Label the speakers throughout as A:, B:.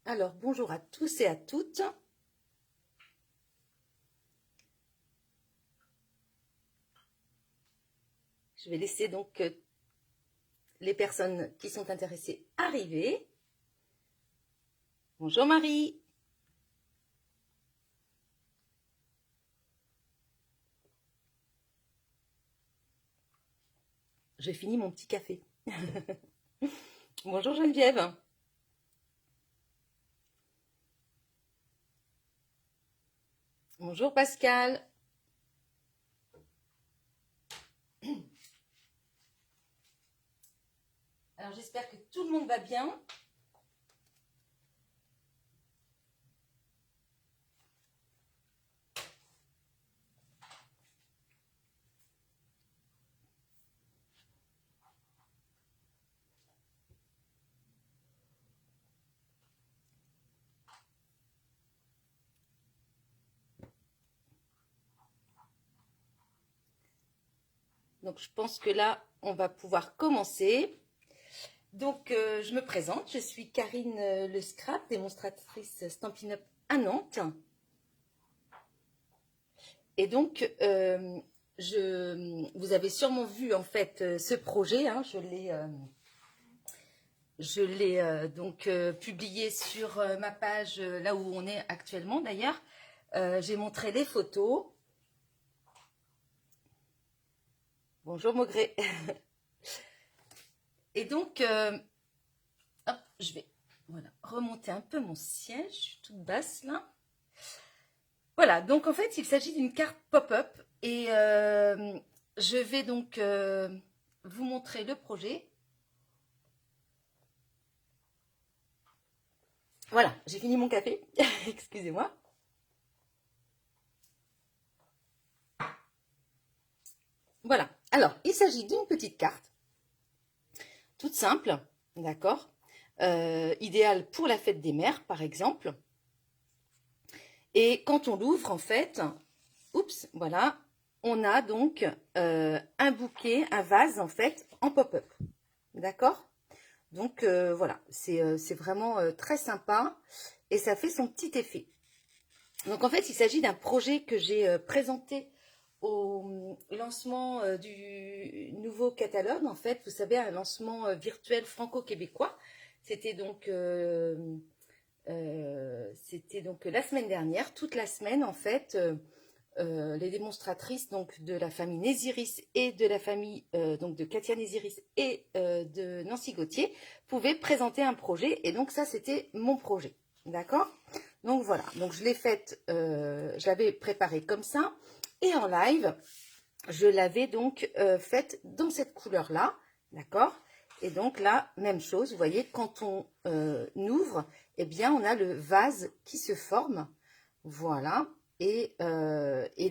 A: Alors, bonjour à tous et à toutes. Je vais laisser donc les personnes qui sont intéressées arriver. Bonjour Marie. J'ai fini mon petit café. Bonjour Geneviève. Bonjour Pascal. Alors j'espère que tout le monde va bien. Donc je pense que là, on va pouvoir commencer. Donc je me présente, je suis Karine Le Scrap, démonstratrice Stampin' Up à Nantes. Et donc, vous avez sûrement vu en fait ce projet, hein, je l'ai donc publié sur ma page, là où on est actuellement d'ailleurs. J'ai montré les photos. Bonjour Maugré. Et donc, hop, je vais remonter un peu mon siège, je suis toute basse là. Voilà, donc en fait, il s'agit d'une carte pop-up et je vais donc vous montrer le projet. Voilà, j'ai fini mon café, excusez-moi. Voilà, alors il s'agit d'une petite carte, toute simple, d'accord, idéale pour la fête des mères par exemple. Et quand on l'ouvre en fait, oups, voilà, on a donc un bouquet, un vase en fait en pop-up, d'accord. Donc voilà, c'est vraiment très sympa et ça fait son petit effet. Donc en fait, il s'agit d'un projet que j'ai présenté au lancement du nouveau catalogue. En fait, vous savez, un lancement virtuel franco-québécois. C'était donc la semaine dernière, toute la semaine en fait. Les démonstratrices donc de la famille Nésiris et de la famille donc de Katia Nésiris et de Nancy Gauthier pouvaient présenter un projet, et donc ça c'était mon projet, d'accord. Donc voilà, donc je l'ai faite, je l'avais préparée comme ça, et en live je l'avais donc faite dans cette couleur là, d'accord. Et donc là, même chose, vous voyez, quand on ouvre, eh bien on a le vase qui se forme, voilà. Et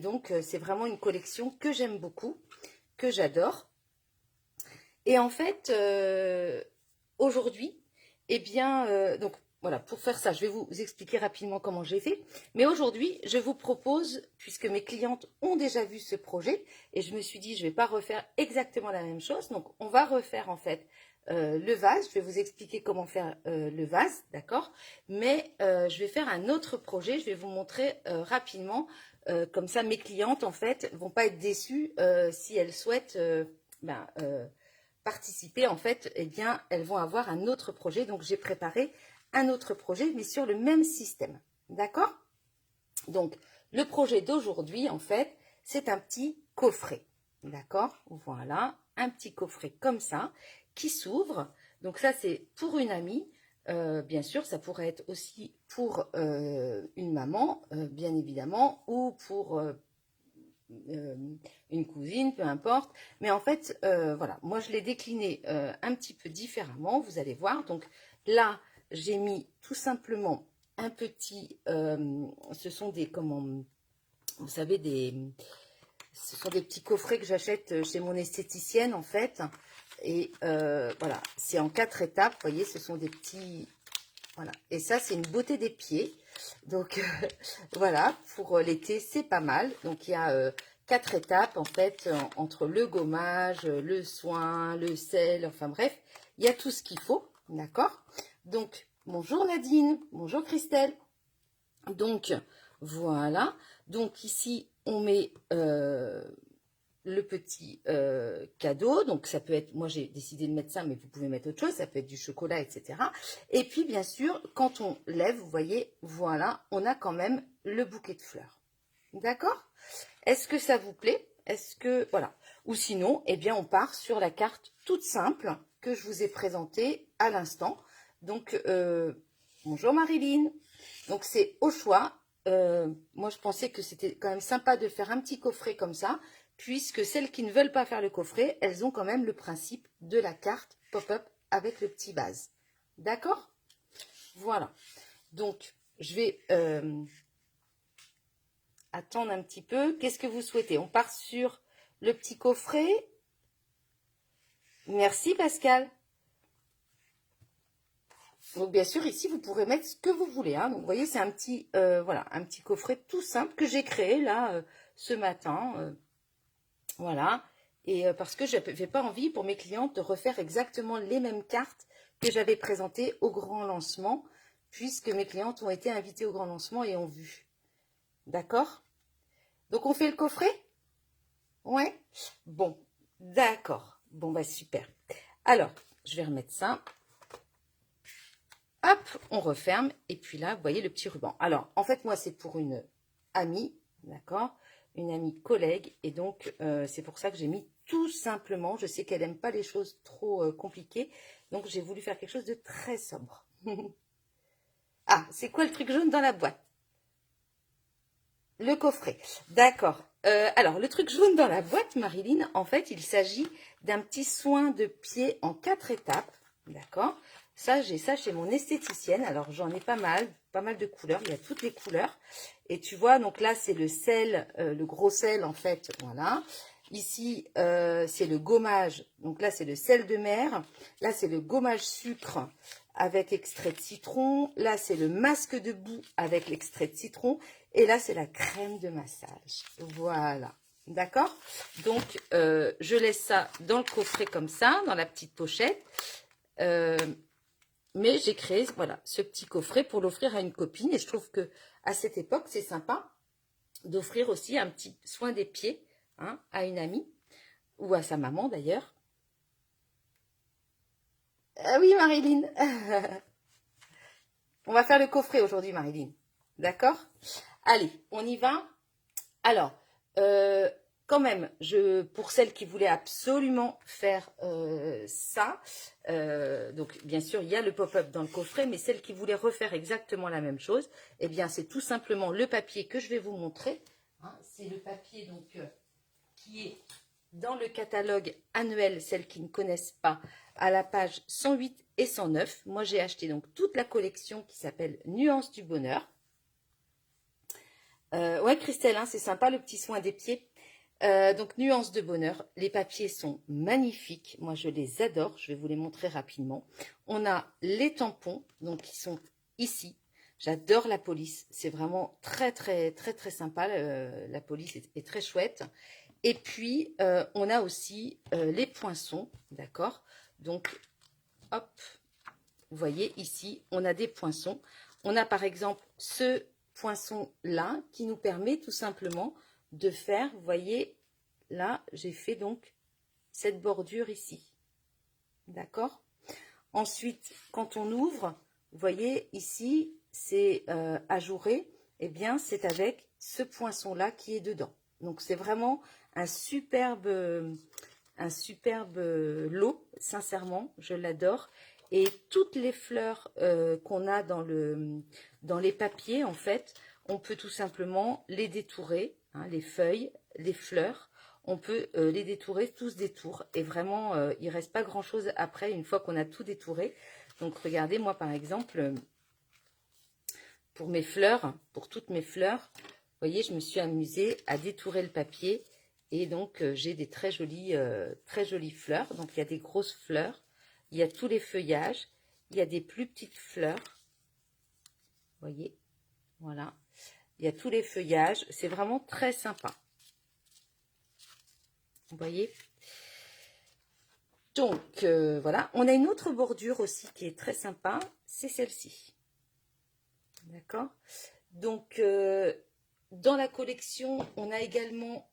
A: donc, c'est vraiment une collection que j'aime beaucoup, que j'adore. Et en fait, aujourd'hui, eh bien, donc voilà, pour faire ça, je vais vous expliquer rapidement comment j'ai fait. Mais aujourd'hui, je vous propose, puisque mes clientes ont déjà vu ce projet, et je me suis dit, je ne vais pas refaire exactement la même chose. Donc, on va refaire en fait le vase. Je vais vous expliquer comment faire le vase, d'accord. Mais je vais faire un autre projet. Je vais vous montrer rapidement. Comme ça, mes clientes, en fait, vont pas être déçues si elles souhaitent participer. En fait, eh bien, elles vont avoir un autre projet. Donc, j'ai préparé un autre projet, mais sur le même système. D'accord? Donc, le projet d'aujourd'hui, en fait, c'est un petit coffret. D'accord? Voilà, un petit coffret comme ça, qui s'ouvre. Donc ça, c'est pour une amie. Bien sûr, ça pourrait être aussi pour une maman, bien évidemment, ou pour une cousine, peu importe. Mais en fait, voilà, moi, je l'ai décliné un petit peu différemment, vous allez voir. Donc là, j'ai mis tout simplement un petit, ce sont des, comment, vous savez, ce sont des petits coffrets que j'achète chez mon esthéticienne en fait. Et voilà, c'est en 4 étapes, vous voyez, ce sont des petits, voilà. Et ça, c'est une beauté des pieds. Donc voilà, pour l'été, c'est pas mal. Donc il y a 4 étapes en fait, entre le gommage, le soin, le sel, enfin bref, il y a tout ce qu'il faut, d'accord. Donc Bonjour Nadine, bonjour Christelle. Donc, voilà. Donc ici, on met le petit cadeau. Donc, ça peut être, moi j'ai décidé de mettre ça, mais vous pouvez mettre autre chose. Ça peut être du chocolat, etc. Et puis, bien sûr, quand on lève, vous voyez, voilà, on a quand même le bouquet de fleurs. D'accord? Est-ce que ça vous plaît? Est-ce que, voilà. Ou sinon, eh bien, on part sur la carte toute simple que je vous ai présentée à l'instant. Donc, bonjour Marilyn. Donc, c'est au choix. Moi, je pensais que c'était quand même sympa de faire un petit coffret comme ça, puisque celles qui ne veulent pas faire le coffret, elles ont quand même le principe de la carte pop-up avec le petit vase. D'accord? Voilà. Donc, je vais attendre un petit peu. Qu'est-ce que vous souhaitez? On part sur le petit coffret. Merci Pascal. Donc bien sûr ici vous pourrez mettre ce que vous voulez. Hein. Donc vous voyez c'est un petit voilà un petit coffret tout simple que j'ai créé là ce matin. Voilà. Et parce que je n'avais pas envie pour mes clientes de refaire exactement les mêmes cartes que j'avais présentées au grand lancement, puisque mes clientes ont été invitées au grand lancement et ont vu. D'accord? Donc on fait le coffret? Ouais. Bon, d'accord. Bon, bah super. Alors, je vais remettre ça. Hop, on referme. Et puis là, vous voyez le petit ruban. Alors, en fait, moi, c'est pour une amie, d'accord? Une amie collègue. Et donc, c'est pour ça que j'ai mis tout simplement. Je sais qu'elle n'aime pas les choses trop compliquées. Donc, j'ai voulu faire quelque chose de très sobre. Ah, c'est quoi le truc jaune dans la boîte? Le coffret. D'accord. Alors, le truc jaune dans la boîte, Marilyn, en fait, il s'agit d'un petit soin de pied en 4 étapes. D'accord. Ça, j'ai ça chez mon esthéticienne. Alors, j'en ai pas mal de couleurs. Il y a toutes les couleurs. Et tu vois, donc là, c'est le sel, le gros sel, en fait. Voilà. Ici, c'est le gommage. Donc là, c'est le sel de mer. Là, c'est le gommage sucre avec extrait de citron. Là, c'est le masque de boue avec l'extrait de citron. Et là, c'est la crème de massage. Voilà. D'accord? Donc, je laisse ça dans le coffret comme ça, dans la petite pochette. Mais j'ai créé voilà, ce petit coffret pour l'offrir à une copine. Et je trouve que à cette époque, c'est sympa d'offrir aussi un petit soin des pieds hein, à une amie ou à sa maman d'ailleurs. Ah oui, Marilyn. On va faire le coffret aujourd'hui, Marilyn. D'accord? Allez, on y va. Alors, quand même, pour celles qui voulaient absolument faire ça, donc bien sûr, il y a le pop-up dans le coffret, mais celles qui voulaient refaire exactement la même chose, eh bien, c'est tout simplement le papier que je vais vous montrer. Hein, c'est le papier donc qui est dans le catalogue annuel, celles qui ne connaissent pas, à la page 108 et 109. Moi, j'ai acheté donc toute la collection qui s'appelle Nuances du bonheur. Ouais, Christelle, hein, c'est sympa le petit soin des pieds. Donc, Nuances de bonheur. Les papiers sont magnifiques. Moi, je les adore. Je vais vous les montrer rapidement. On a les tampons, donc qui sont ici. J'adore la police. C'est vraiment très, très, très, très sympa. La police est très chouette. Et puis, on a aussi les poinçons, d'accord? Donc, hop, vous voyez ici, on a des poinçons. On a par exemple ce poinçon-là qui nous permet tout simplement de faire, vous voyez, là, j'ai fait donc cette bordure ici, d'accord? Ensuite, quand on ouvre, vous voyez ici, c'est ajouré, eh bien, c'est avec ce poinçon-là qui est dedans. Donc, c'est vraiment un superbe lot, sincèrement, je l'adore. Et toutes les fleurs qu'on a dans les papiers, en fait, on peut tout simplement les détourer, hein, les feuilles, les fleurs, on peut les détourer, tous détours. Et vraiment, il ne reste pas grand-chose après, une fois qu'on a tout détouré. Donc, regardez, moi, par exemple, pour mes fleurs, pour toutes mes fleurs, vous voyez, je me suis amusée à détourer le papier. Et donc, j'ai des très jolies fleurs. Donc, il y a des grosses fleurs. Il y a tous les feuillages. Il y a des plus petites fleurs. Vous voyez, voilà. Il y a tous les feuillages. C'est vraiment très sympa. Vous voyez. Donc, voilà. On a une autre bordure aussi qui est très sympa. C'est celle-ci. D'accord? Donc, dans la collection, on a également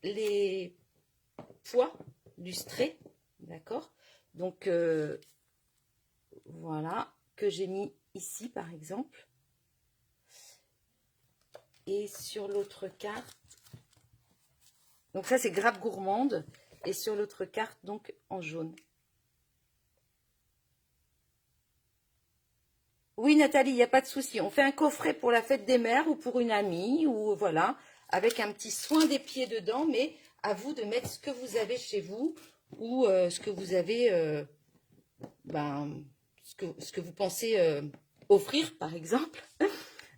A: les pois lustrés. D'accord? Donc, voilà. Que j'ai mis ici, par exemple. Et sur l'autre carte, donc ça c'est grappe gourmande, et sur l'autre carte donc en jaune. Oui Nathalie, il n'y a pas de souci, on fait un coffret pour la fête des mères ou pour une amie, ou voilà, avec un petit soin des pieds dedans, mais à vous de mettre ce que vous avez chez vous, ou ce que vous avez, ce que vous pensez offrir par exemple.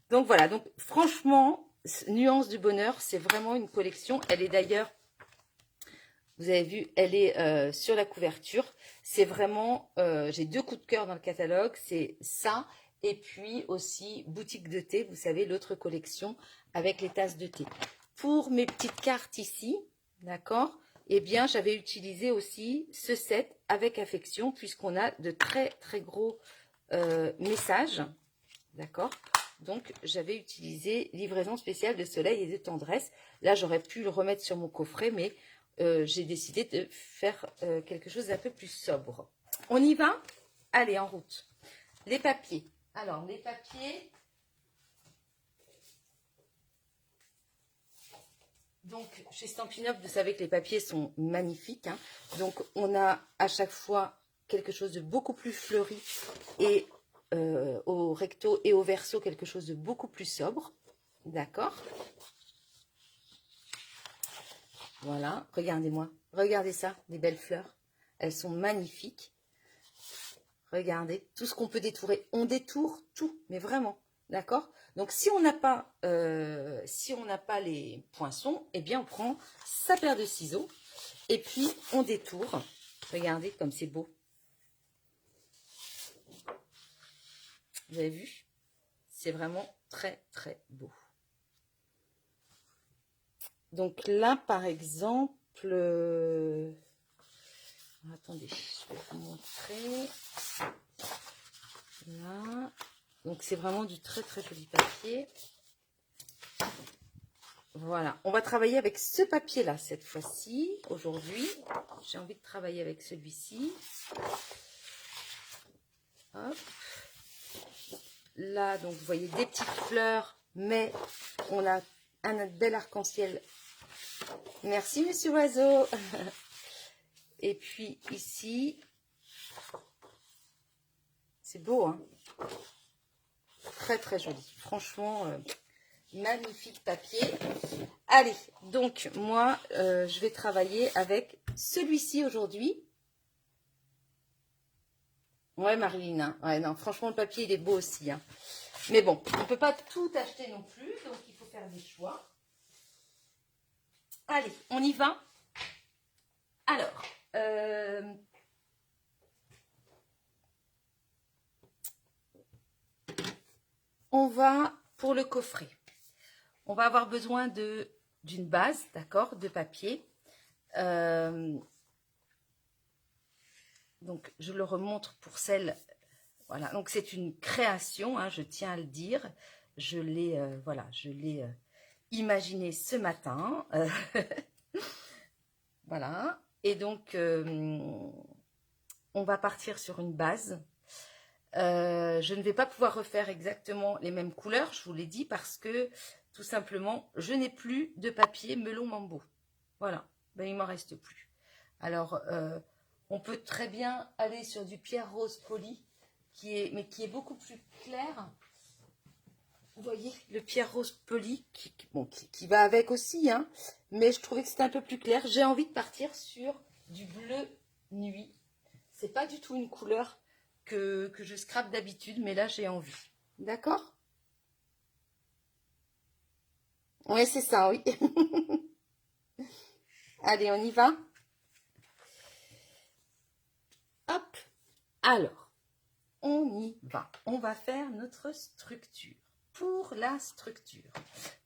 A: Donc voilà, donc franchement, Nuance du Bonheur, c'est vraiment une collection. Elle est d'ailleurs, vous avez vu, elle est sur la couverture. C'est vraiment, j'ai 2 coups de cœur dans le catalogue. C'est ça et puis aussi Boutique de thé, vous savez, l'autre collection avec les tasses de thé. Pour mes petites cartes ici, d'accord, eh bien, j'avais utilisé aussi ce set avec affection puisqu'on a de très, très gros messages, d'accord. Donc, j'avais utilisé livraison spéciale de soleil et de tendresse. Là, j'aurais pu le remettre sur mon coffret, mais j'ai décidé de faire quelque chose d'un peu plus sobre. On y va? Allez, en route. Les papiers. Alors, les papiers. Donc, chez Stampin' Up, vous savez que les papiers sont magnifiques, hein. Donc, on a à chaque fois quelque chose de beaucoup plus fleuri et au recto et au verso quelque chose de beaucoup plus sobre, d'accord. Voilà, regardez-moi, regardez ça, les belles fleurs, elles sont magnifiques. Regardez, tout ce qu'on peut détourer, on détourne tout, mais vraiment, d'accord. Donc si on n'a pas les poinçons, eh bien on prend sa paire de ciseaux et puis on détourne. Regardez comme c'est beau. Vous avez vu? C'est vraiment très, très beau. Donc là, par exemple, attendez, je vais vous montrer. Là. Donc c'est vraiment du très, très joli papier. Voilà. On va travailler avec ce papier-là cette fois-ci, aujourd'hui. J'ai envie de travailler avec celui-ci. Hop. Là, donc, vous voyez des petites fleurs, mais on a un bel arc-en-ciel. Merci, monsieur Oiseau. Et puis, ici, c'est beau, hein. Très, très joli. Franchement, magnifique papier. Allez, donc, moi, je vais travailler avec celui-ci aujourd'hui. Ouais, Marilyn, hein. Ouais, non, franchement, le papier, il est beau aussi, hein. Mais bon, on ne peut pas tout acheter non plus, donc il faut faire des choix. Allez, on y va. Alors, on va pour le coffret. On va avoir besoin d'une base, d'accord, de papier. Donc, je le remontre pour celle... Voilà, donc c'est une création, hein, je tiens à le dire. Je l'ai voilà, je l'ai imaginé ce matin. Voilà. Et donc, on va partir sur une base. Je ne vais pas pouvoir refaire exactement les mêmes couleurs, je vous l'ai dit, parce que tout simplement, je n'ai plus de papier melon mambo. Voilà, ben, il ne m'en reste plus. Alors, on peut très bien aller sur du pierre rose poli, qui est beaucoup plus clair. Vous voyez, le pierre rose poli, qui va avec aussi, hein, mais je trouvais que c'était un peu plus clair. J'ai envie de partir sur du bleu nuit. C'est pas du tout une couleur que je scrape d'habitude, mais là, j'ai envie. D'accord? Oui, c'est ça, oui. Allez, on y va? Hop. Alors, on y va. On va faire notre structure. Pour la structure,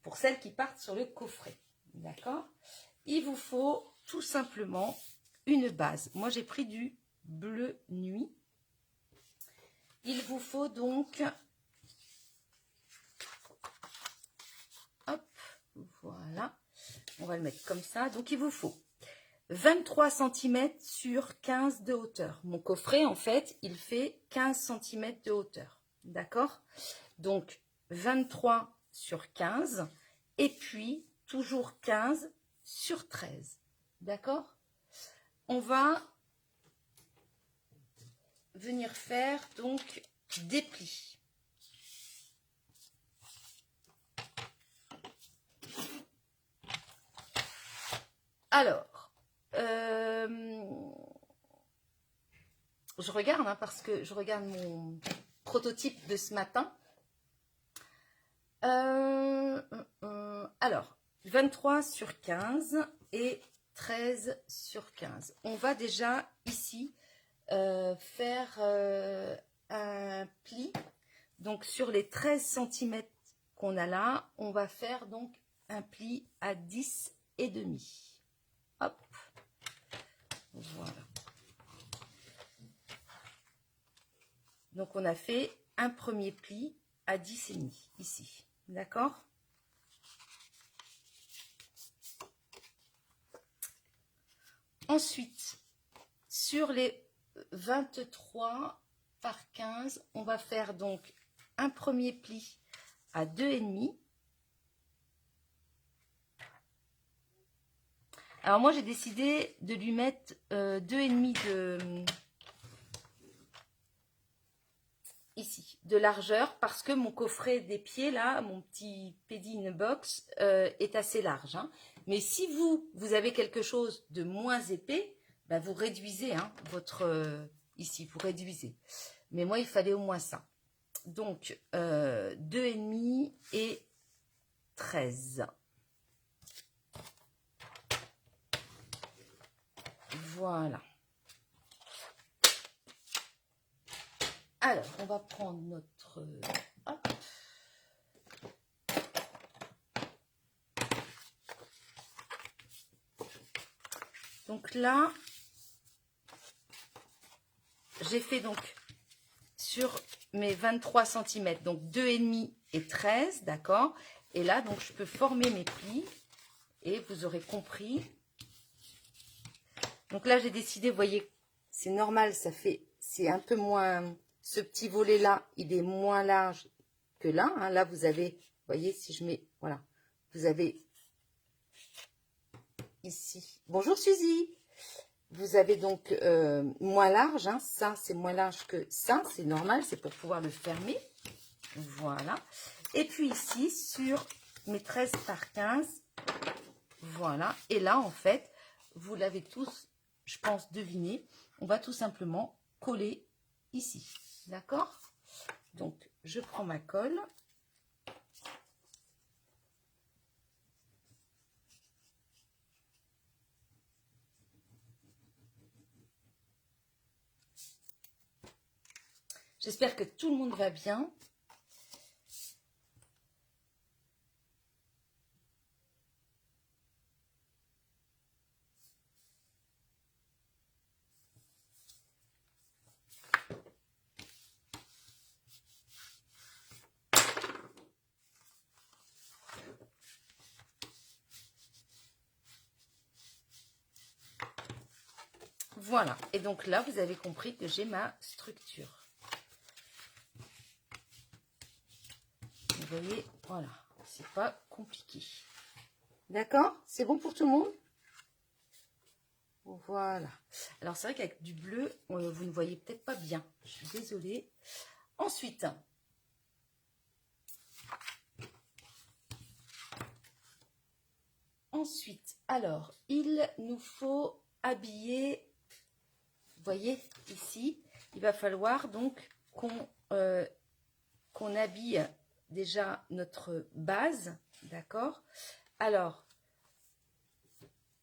A: pour celles qui partent sur le coffret, d'accord, il vous faut tout simplement une base. Moi, j'ai pris du bleu nuit. Il vous faut donc, hop, voilà, on va le mettre comme ça. Donc, il vous faut 23 cm sur 15 de hauteur. Mon coffret, en fait, il fait 15 cm de hauteur. D'accord? Donc, 23 sur 15 et puis toujours 15 sur 13. D'accord? On va venir faire donc des plis. Alors, je regarde parce que je regarde mon prototype de ce matin. Alors, 23 sur 15 et 13 sur 15. On va déjà ici faire un pli. Donc, sur les 13 cm qu'on a là, on va faire donc un pli à 10 et demi. Hop. Voilà. Donc, on a fait un premier pli à 10 et demi ici. D'accord? Ensuite, sur les 23 par 15, on va faire donc un premier pli à 2,5. Alors moi, j'ai décidé de lui mettre 2,5 ici, de largeur, parce que mon coffret des pieds, là, mon petit Pedi in Box, est assez large. Hein. Mais si vous avez quelque chose de moins épais, bah, vous réduisez votre... ici, vous réduisez. Mais moi, il fallait au moins ça. Donc, 2,5 et 13. Voilà. Alors, on va prendre notre... Hop. Donc là, j'ai fait donc sur mes 23 cm, donc 2,5 et 13, d'accord? Et là, donc, je peux former mes plis et vous aurez compris. Donc là, j'ai décidé, vous voyez, c'est normal, ça fait, c'est un peu moins, ce petit volet-là, il est moins large que là. Hein. Là, vous avez, vous voyez, si je mets, voilà, vous avez ici. Bonjour Suzy. Vous avez donc moins large, hein. Ça, c'est moins large que ça, c'est normal, c'est pour pouvoir le fermer. Voilà. Et puis ici, sur mes 13 par 15, voilà. Et là, en fait, vous l'avez tous, je pense, deviné. On va tout simplement coller ici. D'accord? Donc, je prends ma colle. J'espère que tout le monde va bien. Voilà. Et donc là, vous avez compris que j'ai ma structure. Vous voyez, voilà. C'est pas compliqué. D'accord? C'est bon pour tout le monde? Voilà. Alors, c'est vrai qu'avec du bleu, vous ne voyez peut-être pas bien. Je suis désolée. Ensuite, alors, il nous faut habiller, vous voyez, ici, il va falloir donc qu'on habille déjà notre base, d'accord? Alors,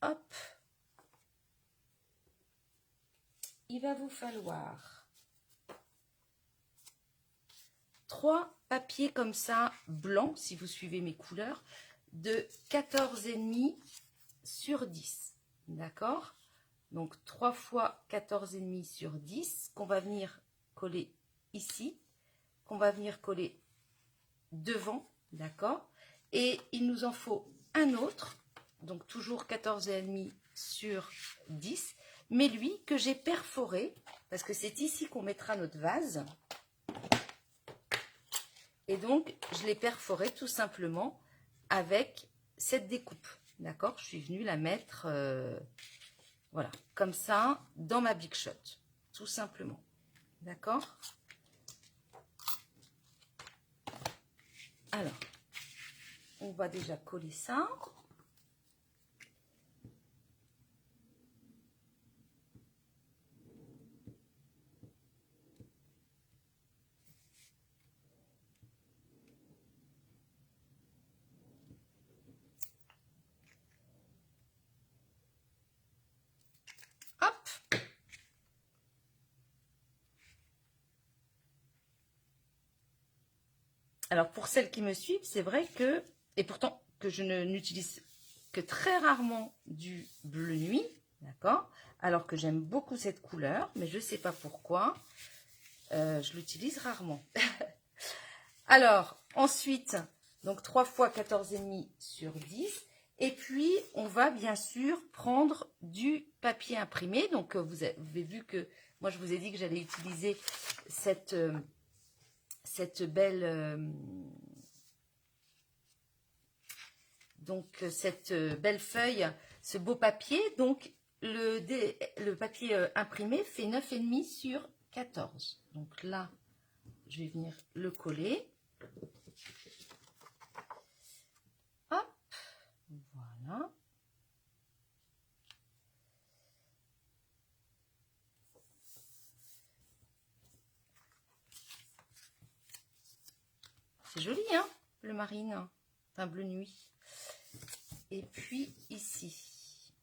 A: hop, il va vous falloir 3 papiers comme ça, blancs, si vous suivez mes couleurs, de 14,5 sur 10, d'accord? Donc 3 fois 14,5 sur 10 qu'on va venir coller ici, qu'on va venir coller devant, d'accord? Et il nous en faut un autre, donc toujours 14,5 sur 10, mais lui que j'ai perforé, parce que c'est ici qu'on mettra notre vase. Et donc, je l'ai perforé tout simplement avec cette découpe, d'accord? Je suis venue la mettre, voilà, comme ça, dans ma Big Shot, tout simplement, d'accord? Alors, on va déjà coller ça. Hop! Alors, pour celles qui me suivent, c'est vrai que, et pourtant que je n'utilise que très rarement du bleu nuit, d'accord? Alors que j'aime beaucoup cette couleur, mais je ne sais pas pourquoi, je l'utilise rarement. Alors, ensuite, donc 3 fois 14,5 sur 10. Et puis, on va bien sûr prendre du papier imprimé. Donc, vous avez vu que moi, je vous ai dit que j'allais utiliser cette belle... cette belle feuille, ce beau papier. Donc, le papier imprimé fait 9,5 sur 14. Donc là, je vais venir le coller. Hop, voilà. C'est joli, hein, bleu marine, enfin bleu nuit. Et puis ici.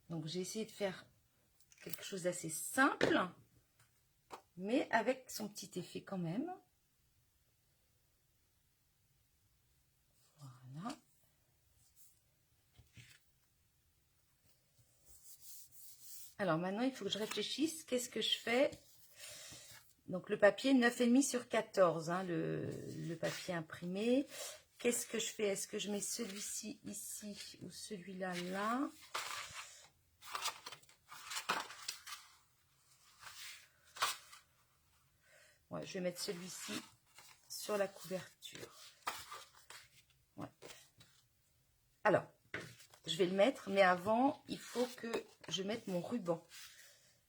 A: Donc j'ai essayé de faire quelque chose d'assez simple, mais avec son petit effet quand même. Voilà. Alors maintenant, il faut que je réfléchisse. Qu'est-ce que je fais? Donc le papier 9,5 sur 14, hein, le papier imprimé. Qu'est-ce que je fais? Est-ce que je mets celui-ci ici ou celui-là là? Ouais, je vais mettre celui-ci sur la couverture. Ouais. Alors, je vais le mettre, mais avant, il faut que je mette mon ruban.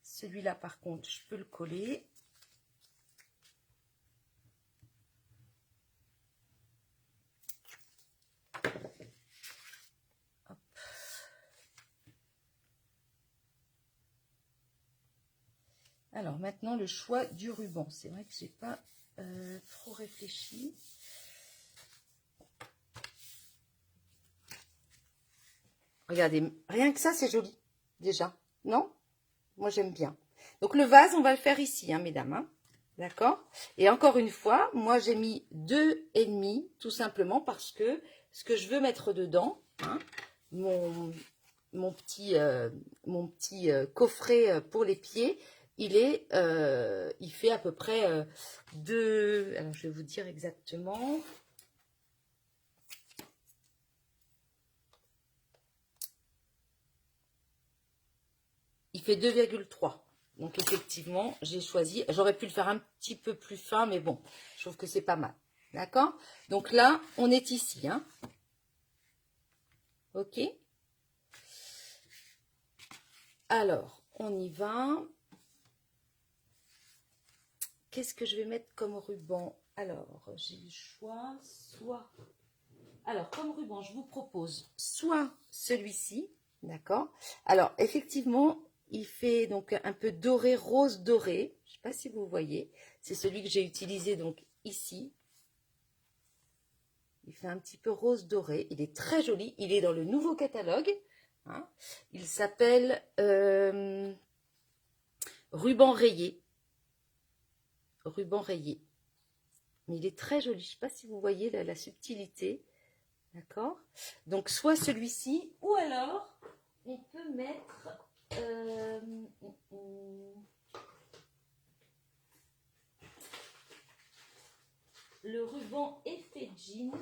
A: Celui-là, par contre, je peux le coller. Hop. Alors, maintenant, le choix du ruban. C'est vrai que je n'ai pas trop réfléchi. Regardez, rien que ça, c'est joli, déjà. Non? Moi, j'aime bien. Donc, le vase, on va le faire ici, hein, mesdames. Hein, d'accord? Et encore une fois, moi, j'ai mis 2,5, tout simplement parce que ce que je veux mettre dedans, hein, mon petit coffret pour les pieds, il fait à peu près 2... Alors, je vais vous dire exactement... Il fait 2,3. Donc, effectivement, j'ai choisi... J'aurais pu le faire un petit peu plus fin, mais bon, je trouve que c'est pas mal. D'accord? Donc là, on est ici. Hein. OK? Alors, on y va. Qu'est-ce que je vais mettre comme ruban? Alors, j'ai le choix, soit... Alors, comme ruban, je vous propose soit celui-ci, d'accord? Alors, effectivement, il fait donc un peu doré, rose doré. Je ne sais pas si vous voyez. C'est celui que j'ai utilisé donc ici. Il fait un petit peu rose doré. Il est très joli. Il est dans le nouveau catalogue. Hein. Il s'appelle ruban rayé. Ruban rayé. Mais il est très joli. Je ne sais pas si vous voyez la subtilité. D'accord? Donc, soit celui-ci, ou alors, on peut mettre le ruban effet jean.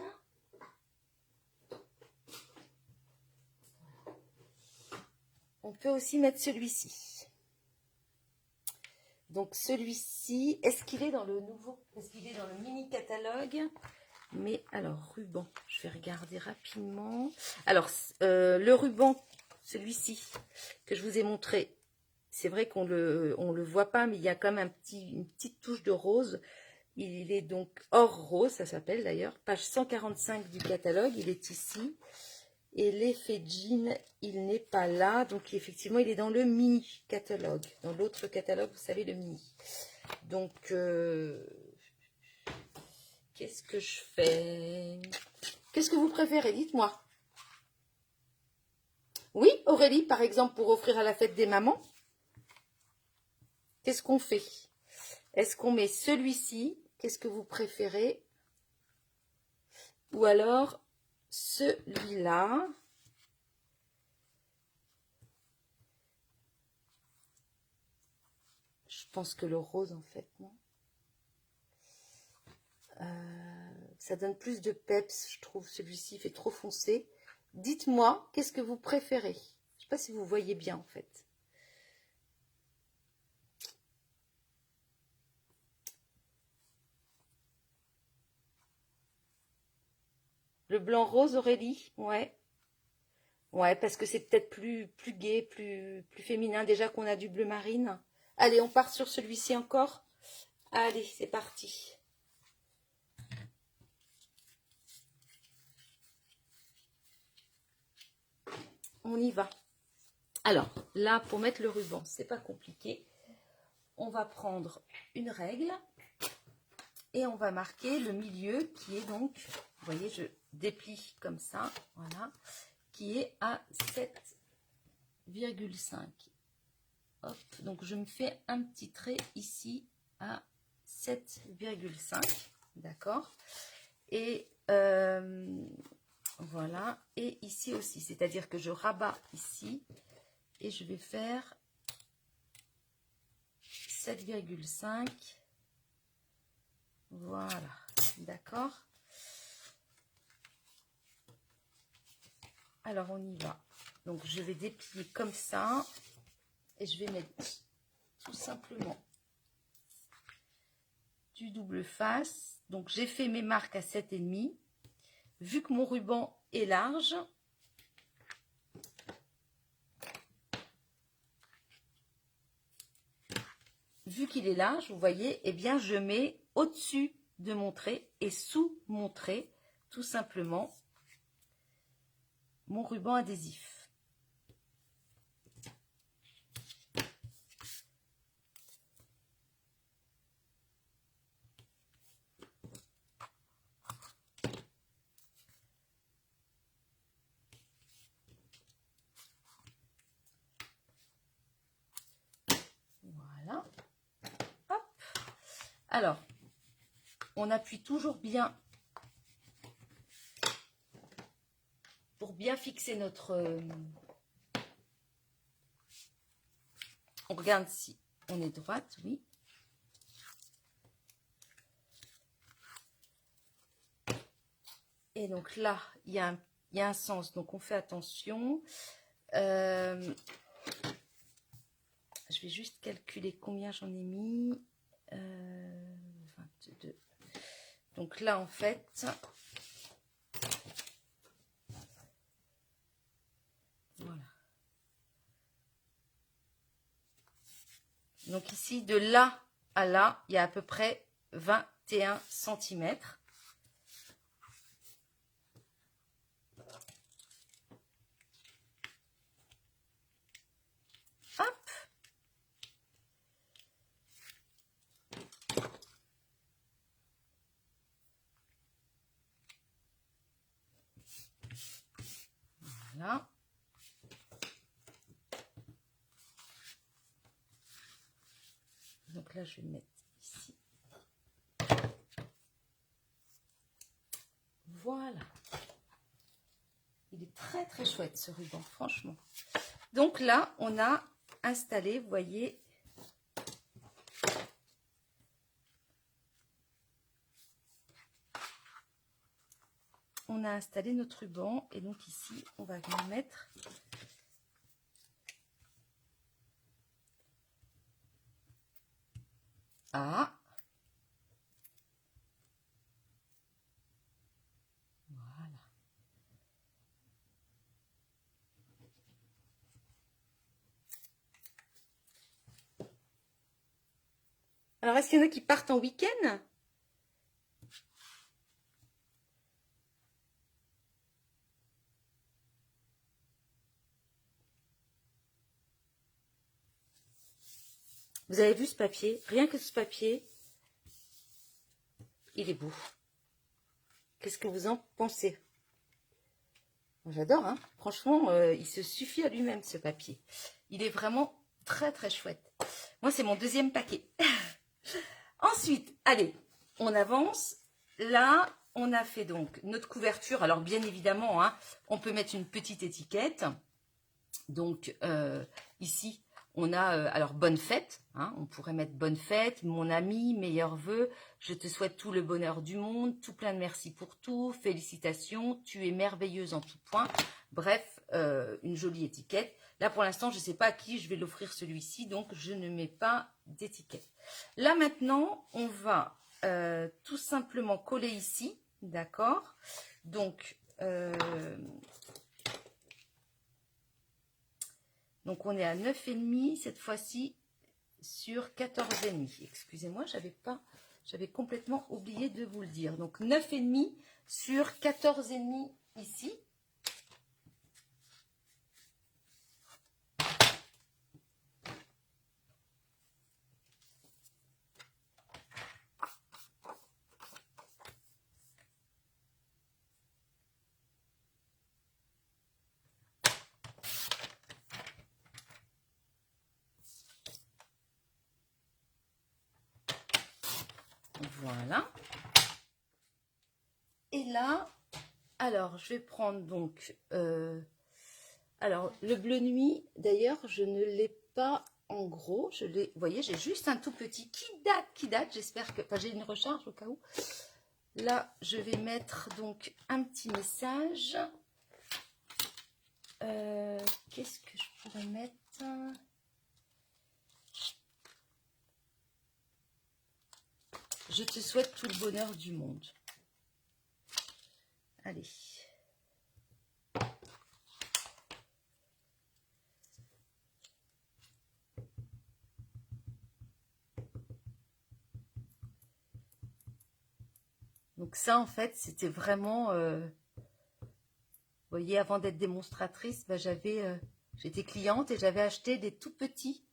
A: On peut aussi mettre celui-ci. Donc celui-ci, est-ce qu'il est dans le nouveau, est-ce qu'il est dans le mini catalogue? Mais alors, ruban, je vais regarder rapidement. Alors, le ruban, celui-ci, que je vous ai montré, c'est vrai qu'on le voit pas, mais il y a quand même une petite touche de rose. Il est donc or rose, ça s'appelle d'ailleurs. Page 145 du catalogue, il est ici. Et l'effet jean, il n'est pas là. Donc, effectivement, il est dans le mini catalogue. Dans l'autre catalogue, vous savez, le mini. Donc, qu'est-ce que je fais? Qu'est-ce que vous préférez? Dites-moi. Oui, Aurélie, par exemple, pour offrir à la fête des mamans. Qu'est-ce qu'on fait? Est-ce qu'on met celui-ci? Qu'est-ce que vous préférez? Ou alors celui-là? Je pense que le rose, en fait, non? Ça donne plus de peps, je trouve. Celui-ci fait trop foncé. Dites-moi, qu'est-ce que vous préférez? Je ne sais pas si vous voyez bien, en fait. Le blanc rose, Aurélie? Ouais. Ouais, parce que c'est peut-être plus gai, plus féminin, déjà qu'on a du bleu marine. Allez, on part sur celui-ci encore. Allez, c'est parti. On y va. Alors, là, pour mettre le ruban, c'est pas compliqué. On va prendre une règle et on va marquer le milieu qui est donc, vous voyez, je déplie comme ça, voilà, qui est à 7,5. Hop, donc je me fais un petit trait ici à 7,5, d'accord. Et voilà, et ici aussi, c'est-à-dire que je rabats ici et je vais faire 7,5. Voilà, d'accord. Alors on y va. Donc je vais déplier comme ça et je vais mettre tout simplement du double face. Donc j'ai fait mes marques à 7,5. Vu que mon ruban est large, vu qu'il est large, vous voyez, eh bien je mets au-dessus de mon trait et sous mon trait, tout simplement, mon ruban adhésif. Voilà. Hop. Alors, on appuie toujours bien pour bien fixer notre... on regarde si on est droite, oui. Et donc là, il y a un sens, donc on fait attention. Je vais juste calculer combien j'en ai mis. 22. Donc là, en fait, voilà. Donc ici, de là à là, il y a à peu près 21 cm. Hop. Voilà. Donc là, je vais le mettre ici. Voilà. Il est très très chouette ce ruban, franchement. Donc là, on a installé, vous voyez, on a installé notre ruban. Et donc ici, on va venir mettre voilà. Alors, est-ce qu'il y en a qui partent en week-end? Vous avez vu ce papier? Rien que ce papier, il est beau. Qu'est-ce que vous en pensez? J'adore, hein. Franchement, il se suffit à lui-même, ce papier. Il est vraiment très, très chouette. Moi, c'est mon deuxième paquet. Ensuite, allez, on avance. Là, on a fait donc notre couverture. Alors, bien évidemment, hein, on peut mettre une petite étiquette. Donc, ici, on a, alors, bonne fête. Hein, on pourrait mettre bonne fête, mon ami, meilleurs vœux. Je te souhaite tout le bonheur du monde, tout plein de merci pour tout. Félicitations, tu es merveilleuse en tout point. Bref, une jolie étiquette. Là, pour l'instant, je ne sais pas à qui je vais l'offrir celui-ci, donc je ne mets pas d'étiquette. Là, maintenant, on va tout simplement coller ici, d'accord? Donc, on est à 9,5 cette fois-ci sur 14,5. Excusez-moi, j'avais complètement oublié de vous le dire. Donc 9,5 sur 14,5 ici. Voilà. Et là, alors, je vais prendre donc... alors, le bleu nuit, d'ailleurs, je ne l'ai pas en gros. Je l'ai, vous voyez, j'ai juste un tout petit qui date. J'espère que... Enfin, j'ai une recharge au cas où. Là, je vais mettre donc un petit message. Qu'est-ce que je pourrais mettre? Je te souhaite tout le bonheur du monde. Allez. Donc ça, en fait, c'était vraiment... vous voyez, avant d'être démonstratrice, bah, j'étais cliente et j'avais acheté des tout petits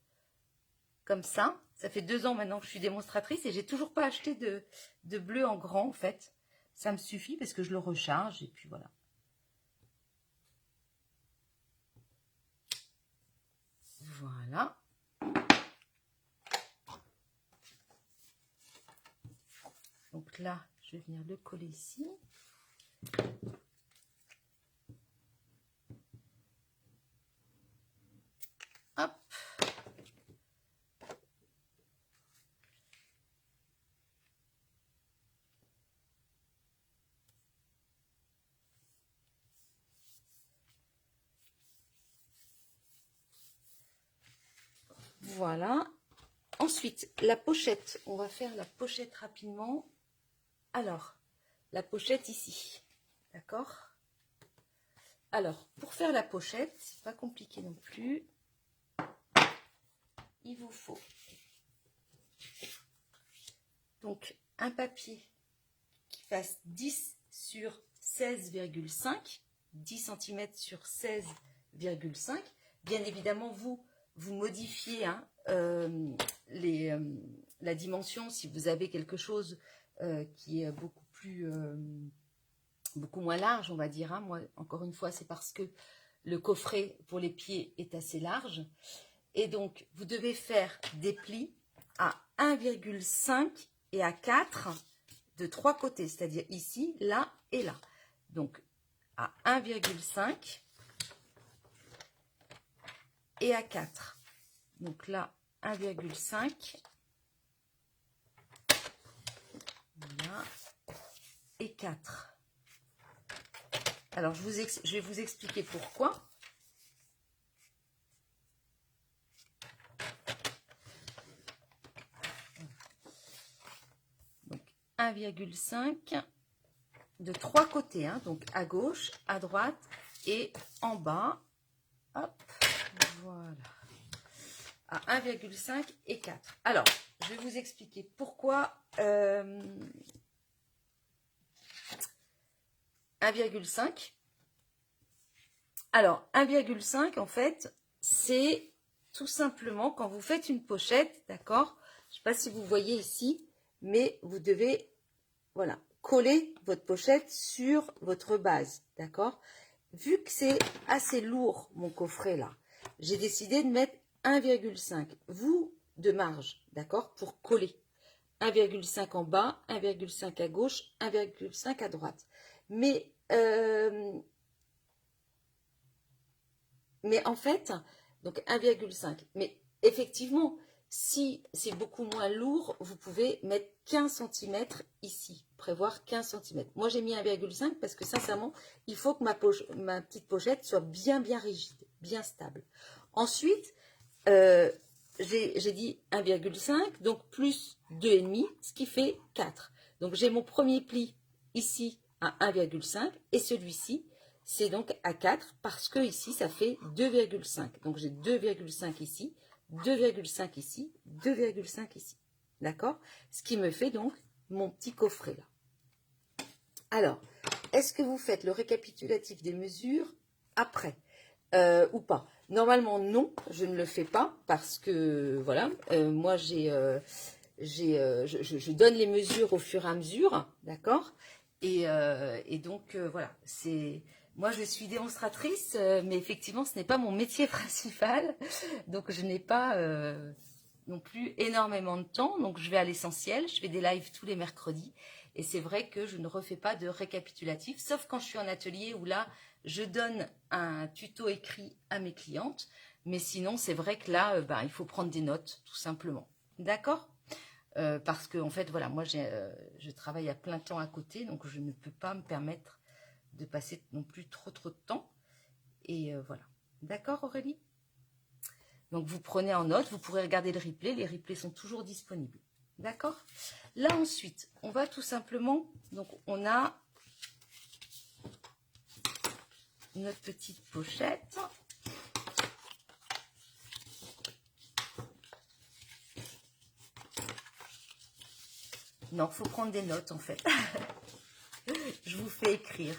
A: comme ça. Ça fait 2 ans maintenant que je suis démonstratrice et j'ai toujours pas acheté de bleu en grand, en fait. Ça me suffit parce que je le recharge et puis voilà. Voilà. Donc là, je vais venir le coller ici. Hop. Voilà. Ensuite, la pochette. On va faire la pochette rapidement. Alors, la pochette ici. D'accord? Alors, pour faire la pochette, c'est pas compliqué non plus. Il vous faut donc un papier qui fasse 10 sur 16,5, 10 cm sur 16,5. Bien évidemment, vous modifiez hein, la dimension si vous avez quelque chose qui est beaucoup moins large, on va dire. Hein. Moi, encore une fois, c'est parce que le coffret pour les pieds est assez large. Et donc, vous devez faire des plis à 1,5 et à 4 de 3 côtés, c'est-à-dire ici, là et là. Donc, à 1,5 et à 4. Donc là, 1,5. Voilà. Et 4. Alors, je vais vous expliquer pourquoi. Donc, 1,5 de 3 côtés, hein, donc à gauche, à droite et en bas. Hop, voilà. À 1,5 et 4. Alors, je vais vous expliquer pourquoi 1,5. Alors, 1,5, en fait, c'est tout simplement quand vous faites une pochette, d'accord? Je ne sais pas si vous voyez ici, mais vous devez, voilà, coller votre pochette sur votre base, d'accord? Vu que c'est assez lourd, mon coffret, là, j'ai décidé de mettre 1,5, vous, de marge, d'accord? Pour coller. 1,5 en bas, 1,5 à gauche, 1,5 à droite. Mais en fait, donc 1,5. Mais effectivement, si c'est beaucoup moins lourd, vous pouvez mettre 15 cm ici, prévoir 15 cm. Moi, j'ai mis 1,5 parce que sincèrement, il faut que ma petite pochette soit bien rigide, bien stable. Ensuite, j'ai dit 1,5, donc plus 2,5, ce qui fait 4. Donc, j'ai mon premier pli ici à 1,5 et celui-ci, c'est donc à 4 parce que ici, ça fait 2,5. Donc, j'ai 2,5 ici, 2,5 ici, 2,5 ici. D'accord? Ce qui me fait donc mon petit coffret là. Alors, est-ce que vous faites le récapitulatif des mesures après ou pas? Normalement, non, je ne le fais pas parce que, voilà, moi, je donne les mesures au fur et à mesure, d'accord? Et donc, voilà, moi, je suis démonstratrice, mais effectivement, ce n'est pas mon métier principal, donc je n'ai pas non plus énormément de temps, donc je vais à l'essentiel, je fais des lives tous les mercredis, et c'est vrai que je ne refais pas de récapitulatif, sauf quand je suis en atelier où là, je donne un tuto écrit à mes clientes, mais sinon, c'est vrai que là, il faut prendre des notes, tout simplement. D'accord? Parce que, en fait, voilà, moi, je travaille à plein temps à côté, donc je ne peux pas me permettre de passer non plus trop de temps. Et voilà. D'accord, Aurélie? Donc, vous prenez en note, vous pourrez regarder le replay. Les replays sont toujours disponibles. D'accord? Là, ensuite, on va tout simplement... Donc, on a notre petite pochette. Non, il faut prendre des notes, en fait. Je vous fais écrire.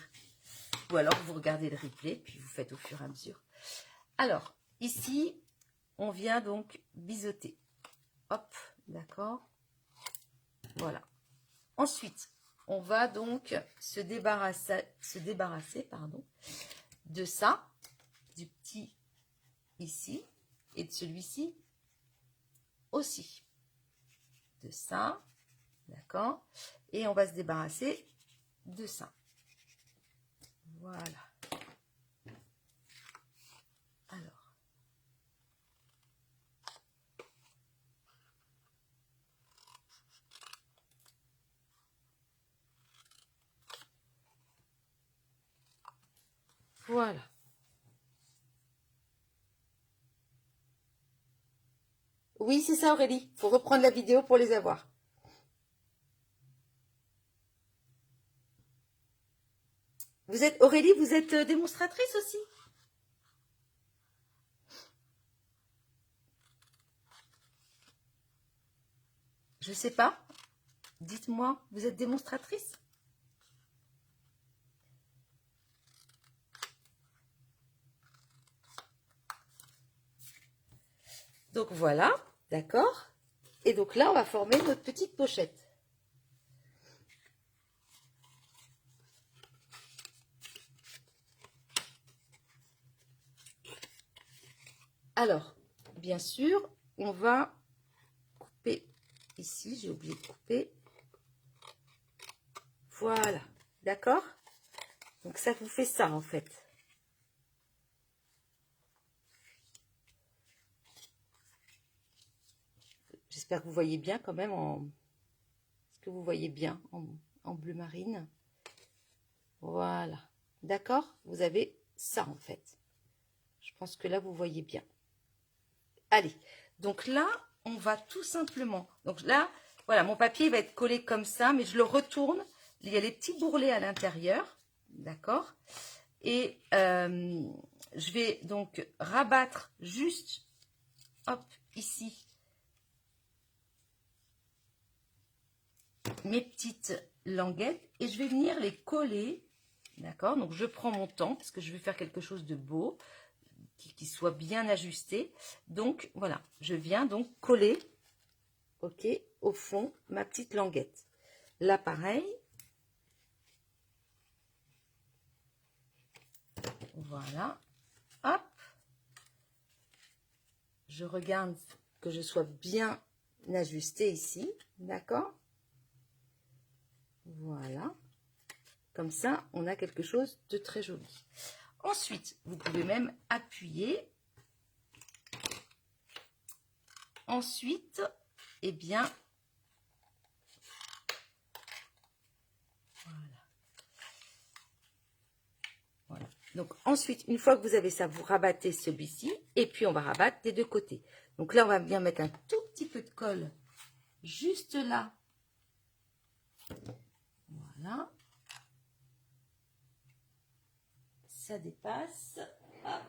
A: Ou alors, vous regardez le replay, puis vous faites au fur et à mesure. Alors, ici, on vient donc biseauter. Hop, d'accord. Voilà. Ensuite, on va donc se débarrasser de ça, du petit ici, et de celui-ci aussi. De ça, d'accord. Et on va se débarrasser de ça. Voilà. Alors. Voilà. Oui, c'est ça, Aurélie. Il faut reprendre la vidéo pour les avoir. Aurélie, vous êtes démonstratrice aussi? Je sais pas. Dites-moi, vous êtes démonstratrice? Donc voilà, d'accord. Et donc là, on va former notre petite pochette. Alors, bien sûr, on va couper ici. J'ai oublié de couper. Voilà, d'accord? Donc ça vous fait ça en fait. J'espère que vous voyez bien quand même en... Est-ce que vous voyez bien en bleu marine? Voilà. D'accord? Vous avez ça en fait. Je pense que là, vous voyez bien. Allez. Donc là, on va tout simplement... Donc là, voilà, mon papier va être collé comme ça, mais je le retourne. Il y a les petits bourrelets à l'intérieur. D'accord? Et je vais donc rabattre juste, hop, ici, mes petites languettes et je vais venir les coller. D'accord? Donc je prends mon temps parce que je vais faire quelque chose de beau, qui soit bien ajusté. Donc voilà, je viens donc coller, ok, au fond ma petite languette. Là pareil. Voilà. Hop. Je regarde que je sois bien ajustée ici. D'accord? Voilà. Comme ça, on a quelque chose de très joli. Ensuite, vous pouvez même appuyer. Ensuite, eh bien, voilà. Donc ensuite, une fois que vous avez ça, vous rabattez celui-ci et puis on va rabattre des deux côtés. Donc là, on va bien mettre un tout petit peu de colle juste là. Voilà. Ça dépasse. Hop.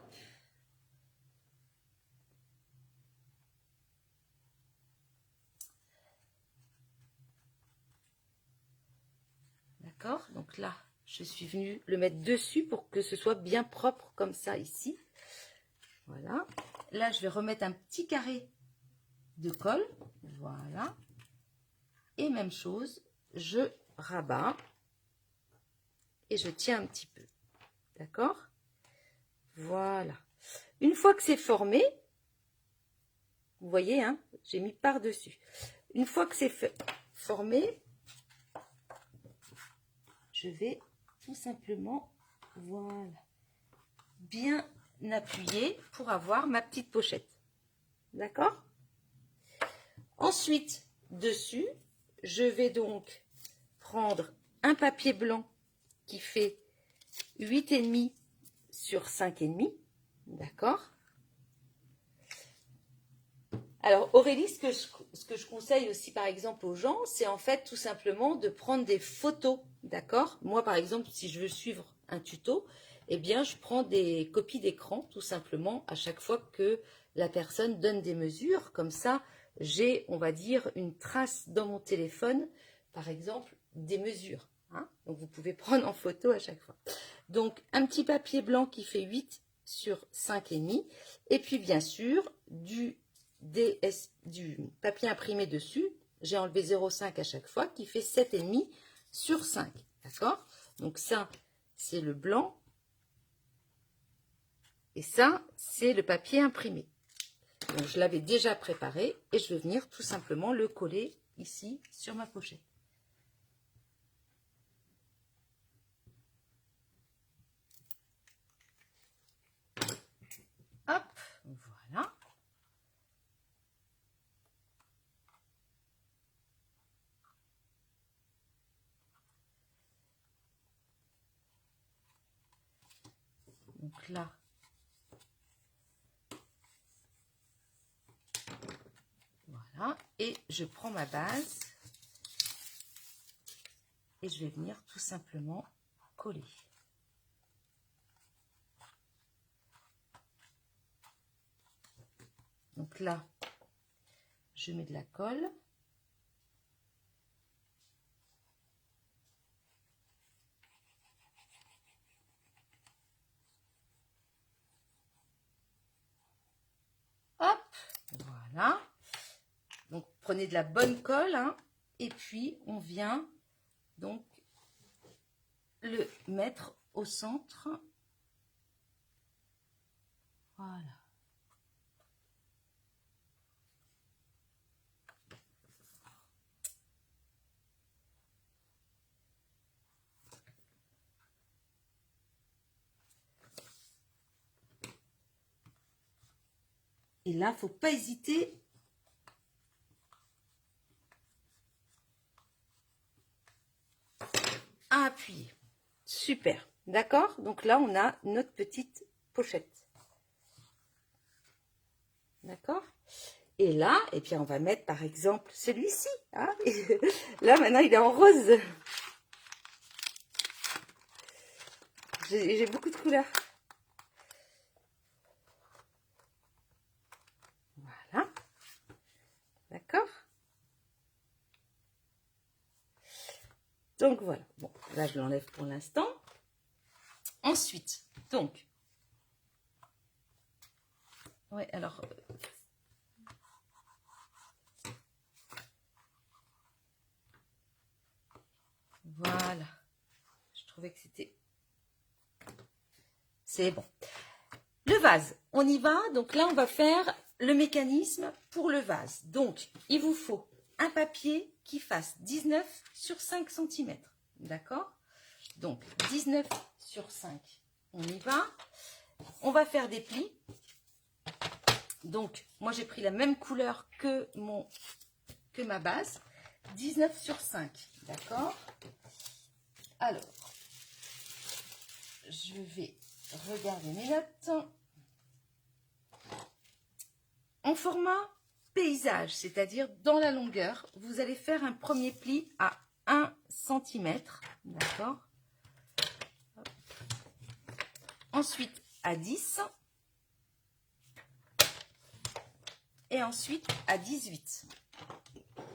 A: D'accord? Donc là, je suis venue le mettre dessus pour que ce soit bien propre comme ça ici. Voilà. Là, je vais remettre un petit carré de colle. Voilà. Et même chose, je rabats et je tiens un petit peu. D'accord? Voilà. Une fois que c'est formé, vous voyez, hein, j'ai mis par-dessus. Une fois que c'est formé, je vais tout simplement, voilà, bien appuyer pour avoir ma petite pochette. D'accord? Ensuite, dessus, je vais donc prendre un papier blanc qui fait 8,5 sur 5,5. D'accord? Alors Aurélie, ce que je conseille aussi par exemple aux gens, c'est en fait tout simplement de prendre des photos, d'accord? Moi par exemple, si je veux suivre un tuto, eh bien je prends des copies d'écran tout simplement à chaque fois que la personne donne des mesures. Comme ça, j'ai, on va dire, une trace dans mon téléphone, par exemple, des mesures. Hein? Donc vous pouvez prendre en photo à chaque fois. Donc un petit papier blanc qui fait 8 sur 5,5 et puis bien sûr du papier imprimé dessus, j'ai enlevé 0,5 à chaque fois, qui fait 7,5 sur 5. D'accord? Donc ça, c'est le blanc. Et ça, c'est le papier imprimé. Donc je l'avais déjà préparé et je vais venir tout simplement le coller ici sur ma pochette. Hop, voilà. Donc là, voilà, et je prends ma base et je vais venir tout simplement coller. Donc là, je mets de la colle. Hop, voilà. Donc prenez de la bonne colle, hein, et puis on vient donc le mettre au centre. Voilà. Et là, faut pas hésiter à appuyer. Super, d'accord? Donc là, on a notre petite pochette. D'accord? Et là, et puis on va mettre par exemple celui-ci. Hein. Là, maintenant, il est en rose. J'ai beaucoup de couleurs. Voilà. D'accord? Donc voilà. Bon, là, je l'enlève pour l'instant. Ensuite, donc. Ouais, alors. Voilà. Je trouvais que c'était. C'est bon. Le vase, on y va. Donc là, on va faire le mécanisme pour le vase. Donc, il vous faut un papier qui fasse 19 sur 5 cm. D'accord? Donc, 19 sur 5. On y va. On va faire des plis. Donc, moi, j'ai pris la même couleur que ma base. 19 sur 5. D'accord? Alors, je vais regarder mes notes. En format paysage, c'est-à-dire dans la longueur, vous allez faire un premier pli à 1 cm. D'accord? Ensuite à 10. Et ensuite à 18.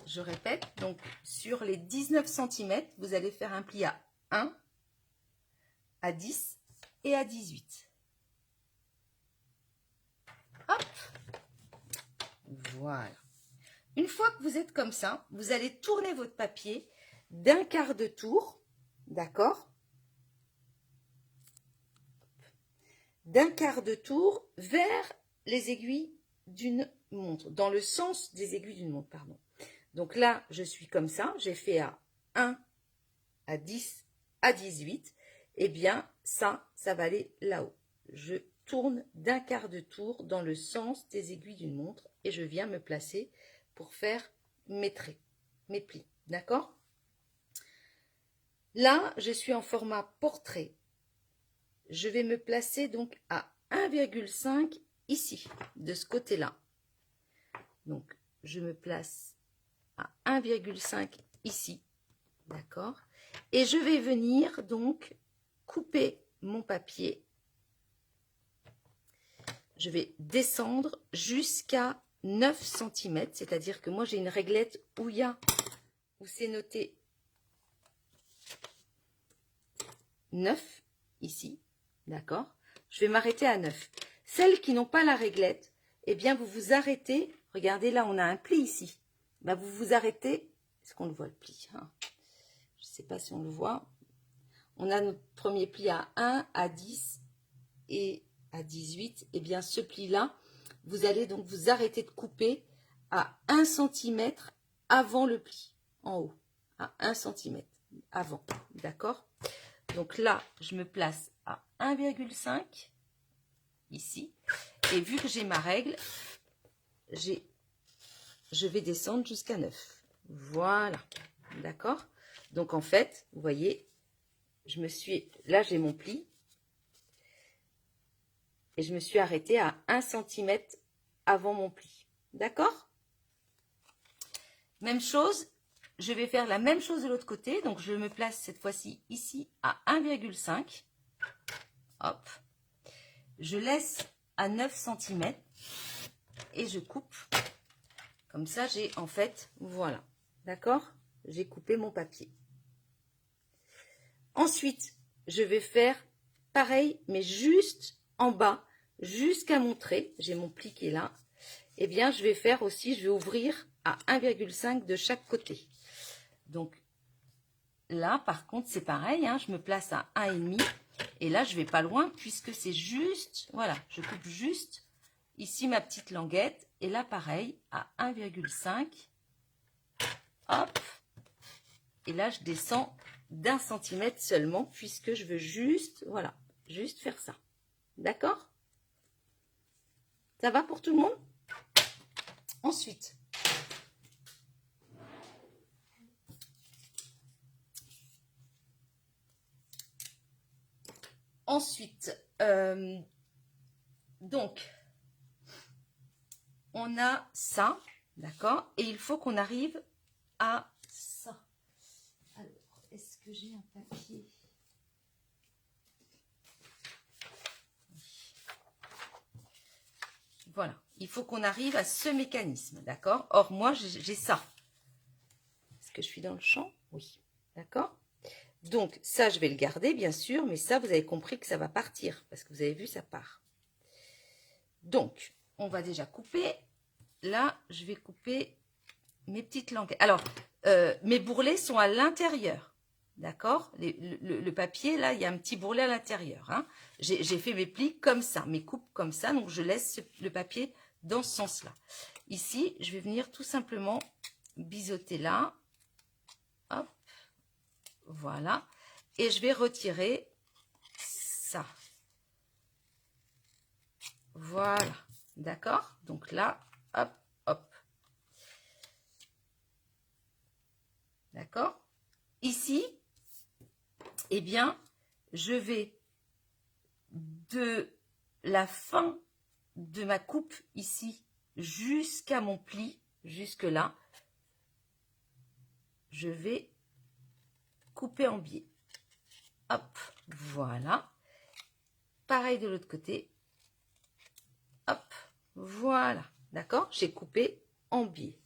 A: Je répète, donc sur les 19 cm, vous allez faire un pli à 1, à 10 et à 18. Hop! Voilà. Une fois que vous êtes comme ça, vous allez tourner votre papier d'un quart de tour, d'accord? D'un quart de tour vers les aiguilles d'une montre, dans le sens des aiguilles d'une montre, pardon. Donc là, je suis comme ça, j'ai fait à 1, à 10, à 18. Eh bien, ça va aller là-haut. Je tourne d'un quart de tour dans le sens des aiguilles d'une montre et je viens me placer pour faire mes traits, mes plis. D'accord? Là, je suis en format portrait. Je vais me placer donc à 1,5 ici, de ce côté-là. Donc, je me place à 1,5 ici. D'accord? Et je vais venir donc couper mon papier. Je vais descendre jusqu'à 9 cm, c'est-à-dire que moi j'ai une réglette où c'est noté 9 ici, d'accord? Je vais m'arrêter à 9. Celles qui n'ont pas la réglette, eh bien vous vous arrêtez, regardez là on a un pli ici, ben, vous vous arrêtez, est-ce qu'on le voit le pli hein? Je ne sais pas si on le voit. On a notre premier pli à 1, à 10 et à 18. Et bien ce pli-là, vous allez donc vous arrêter de couper à 1 cm avant le pli, en haut. À 1 cm avant, d'accord? Donc là, je me place à 1,5 ici. Et vu que j'ai ma règle, je vais descendre jusqu'à 9. Voilà, d'accord? Donc en fait, vous voyez, là j'ai mon pli et je me suis arrêtée à 1 cm avant mon pli. D'accord? Même chose, je vais faire la même chose de l'autre côté. Donc je me place cette fois-ci ici à 1,5. Hop. Je laisse à 9 cm et je coupe. Comme ça, j'ai en fait, voilà. D'accord? J'ai coupé mon papier. Ensuite, je vais faire pareil, mais juste en bas, jusqu'à mon trait. J'ai mon pli qui est là. Eh bien, je vais faire aussi, je vais ouvrir à 1,5 de chaque côté. Donc, là, par contre, c'est pareil. Hein, je me place à 1,5. Et là, je vais pas loin puisque c'est juste, voilà, je coupe juste ici ma petite languette. Et là, pareil, à 1,5. Hop. Et là, je descends d'1 centimètre seulement puisque je veux juste, voilà, juste faire ça. D'accord? Ça va pour tout le monde? Ensuite, Ensuite, donc, on a ça, d'accord? Et il faut qu'on arrive à ça. Alors, est-ce que j'ai un papier? Voilà, il faut qu'on arrive à ce mécanisme, d'accord? Or, moi, j'ai ça. Est-ce que je suis dans le champ? Oui, d'accord? Donc, ça, je vais le garder, bien sûr, mais ça, vous avez compris que ça va partir, parce que vous avez vu, ça part. Donc, on va déjà couper. Là, je vais couper mes petites languettes. Alors, mes bourrelets sont à l'intérieur, d'accord? Le papier, là, il y a un petit bourrelet à l'intérieur. Hein. J'ai fait mes plis comme ça, mes coupes comme ça, donc je laisse le papier dans ce sens-là. Ici, je vais venir tout simplement biseauter là. Hop, voilà. Et je vais retirer ça. Voilà, d'accord? Donc là, hop, hop. D'accord? Ici, eh bien, je vais de la fin de ma coupe ici jusqu'à mon pli, jusque là, je vais couper en biais. Hop, voilà. Pareil de l'autre côté. Hop, voilà. D'accord? J'ai coupé en biais.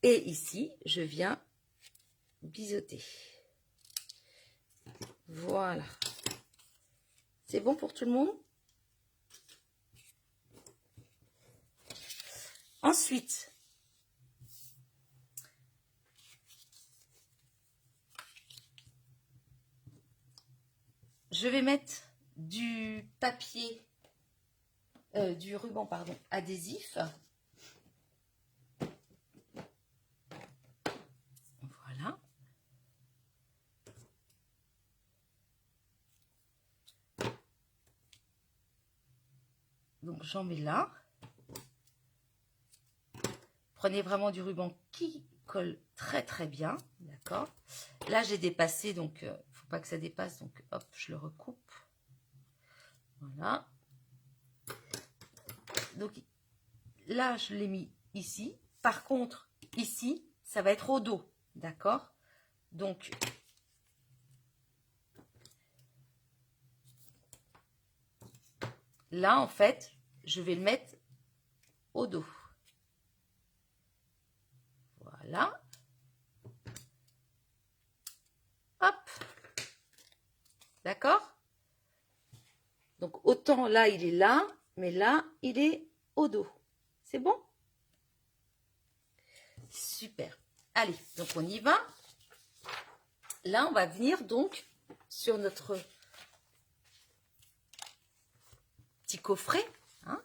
A: Et ici, je viens biseauter. Voilà. C'est bon pour tout le monde? Ensuite, je vais mettre du papier, du ruban, pardon, adhésif. Voilà. Donc, j'en mets là. Prenez vraiment du ruban qui colle très très bien, d'accord? Là, j'ai dépassé, donc il ne faut pas que ça dépasse, donc hop, je le recoupe. Voilà. Donc là, je l'ai mis ici. Par contre, ici, ça va être au dos, d'accord? Donc, là, en fait, je vais le mettre au dos. Voilà. Hop. D'accord? Donc, autant là, il est là, mais là, il est au dos. C'est bon? Super. Allez, donc on y va. Là, on va venir donc sur notre petit coffret. Hein.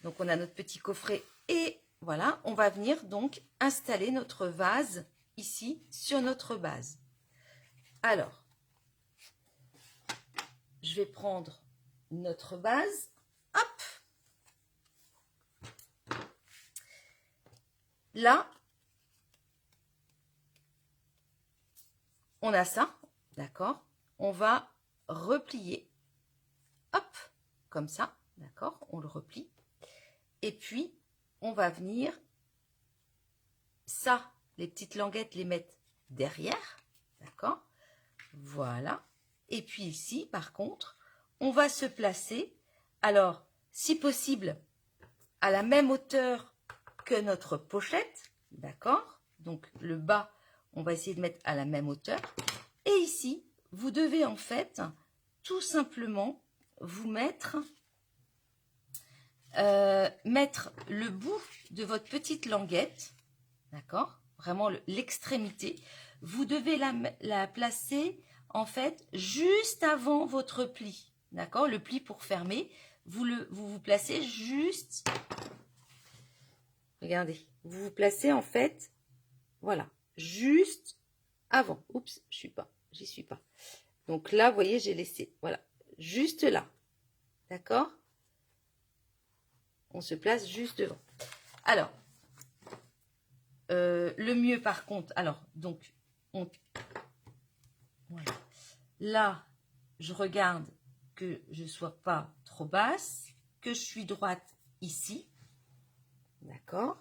A: Donc, on a notre petit coffret et voilà, on va venir donc installer notre vase ici sur notre base. Alors, je vais prendre notre base. Hop. Là, on a ça, d'accord? On va replier. Hop, comme ça, d'accord? On le replie. Et puis, on va venir, ça, les petites languettes, les mettre derrière, d'accord? Voilà. Et puis ici, par contre, on va se placer, alors, si possible, à la même hauteur que notre pochette, d'accord? Donc, le bas, on va essayer de mettre à la même hauteur. Et ici, vous devez en fait, tout simplement, vous mettre le bout de votre petite languette, d'accord? Vraiment l'extrémité. Vous devez la placer en fait juste avant votre pli, d'accord? Le pli pour fermer, vous placez juste, regardez, vous vous placez en fait, voilà, juste avant. Oups, j'y suis pas. Donc là, vous voyez, j'ai laissé, voilà, juste là, d'accord? On se place juste devant. Alors, le mieux par contre, alors, donc, voilà. Là, je regarde
B: que je ne sois pas trop basse, que je suis droite ici. D'accord?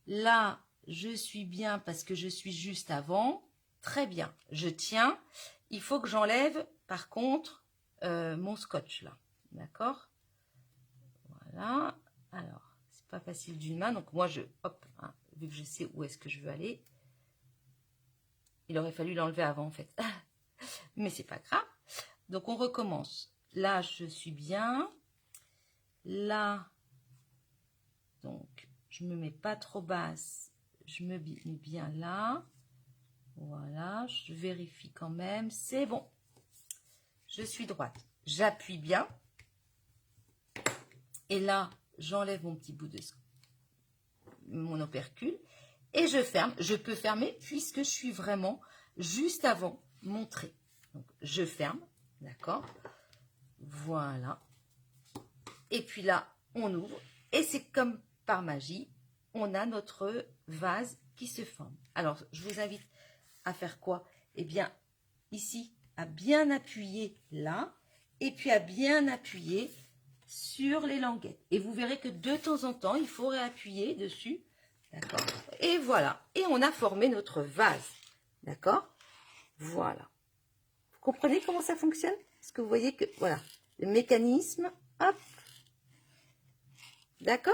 B: Là, je suis bien parce que je suis juste avant. Très bien. Je tiens. Il faut que j'enlève, par contre, mon scotch là. D'accord? Voilà. Alors, c'est pas facile d'une main. Donc, moi, hop, hein, vu que je sais où est-ce que je veux aller. Il aurait fallu l'enlever avant, en fait. Mais c'est pas grave. Donc, on recommence. Là, je suis bien. Là, donc, je me mets pas trop basse. Je me mets bien là. Voilà, je vérifie quand même. C'est bon. Je suis droite. J'appuie bien. Et là, j'enlève mon petit bout de mon opercule. Et je ferme. Je peux fermer puisque je suis vraiment juste avant mon trait. Donc, je ferme. D'accord? Voilà. Et puis là, on ouvre. Et c'est comme par magie, on a notre vase qui se forme. Alors, je vous invite à faire quoi? Eh bien, ici, à bien appuyer là, et puis à bien appuyer sur les languettes. Et vous verrez que de temps en temps, il faut réappuyer dessus. D'accord? Et voilà. Et on a formé notre vase. D'accord? Voilà. Vous comprenez comment ça fonctionne? Est-ce que vous voyez que, voilà, le mécanisme, hop. D'accord?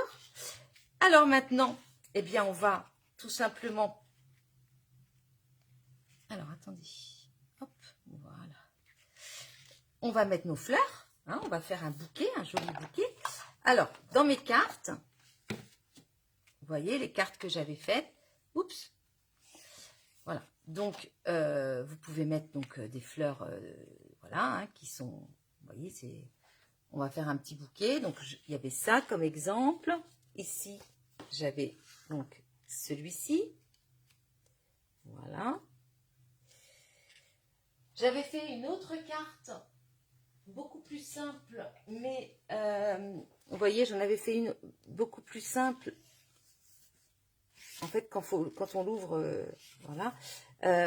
B: Alors maintenant, eh bien, on va tout simplement... Alors, attendez. Hop, voilà. On va mettre nos fleurs. Hein, on va faire un bouquet, un joli bouquet. Alors, dans mes cartes, vous voyez les cartes que j'avais faites. Oups. Voilà. Donc, vous pouvez mettre donc des fleurs, voilà, hein, qui sont... Vous voyez, c'est... On va faire un petit bouquet. Donc, il y avait ça comme exemple. Ici, j'avais donc celui-ci. Voilà. J'avais fait une autre carte, beaucoup plus simple, mais vous voyez, j'en avais fait une beaucoup plus simple. En fait, quand on l'ouvre, voilà.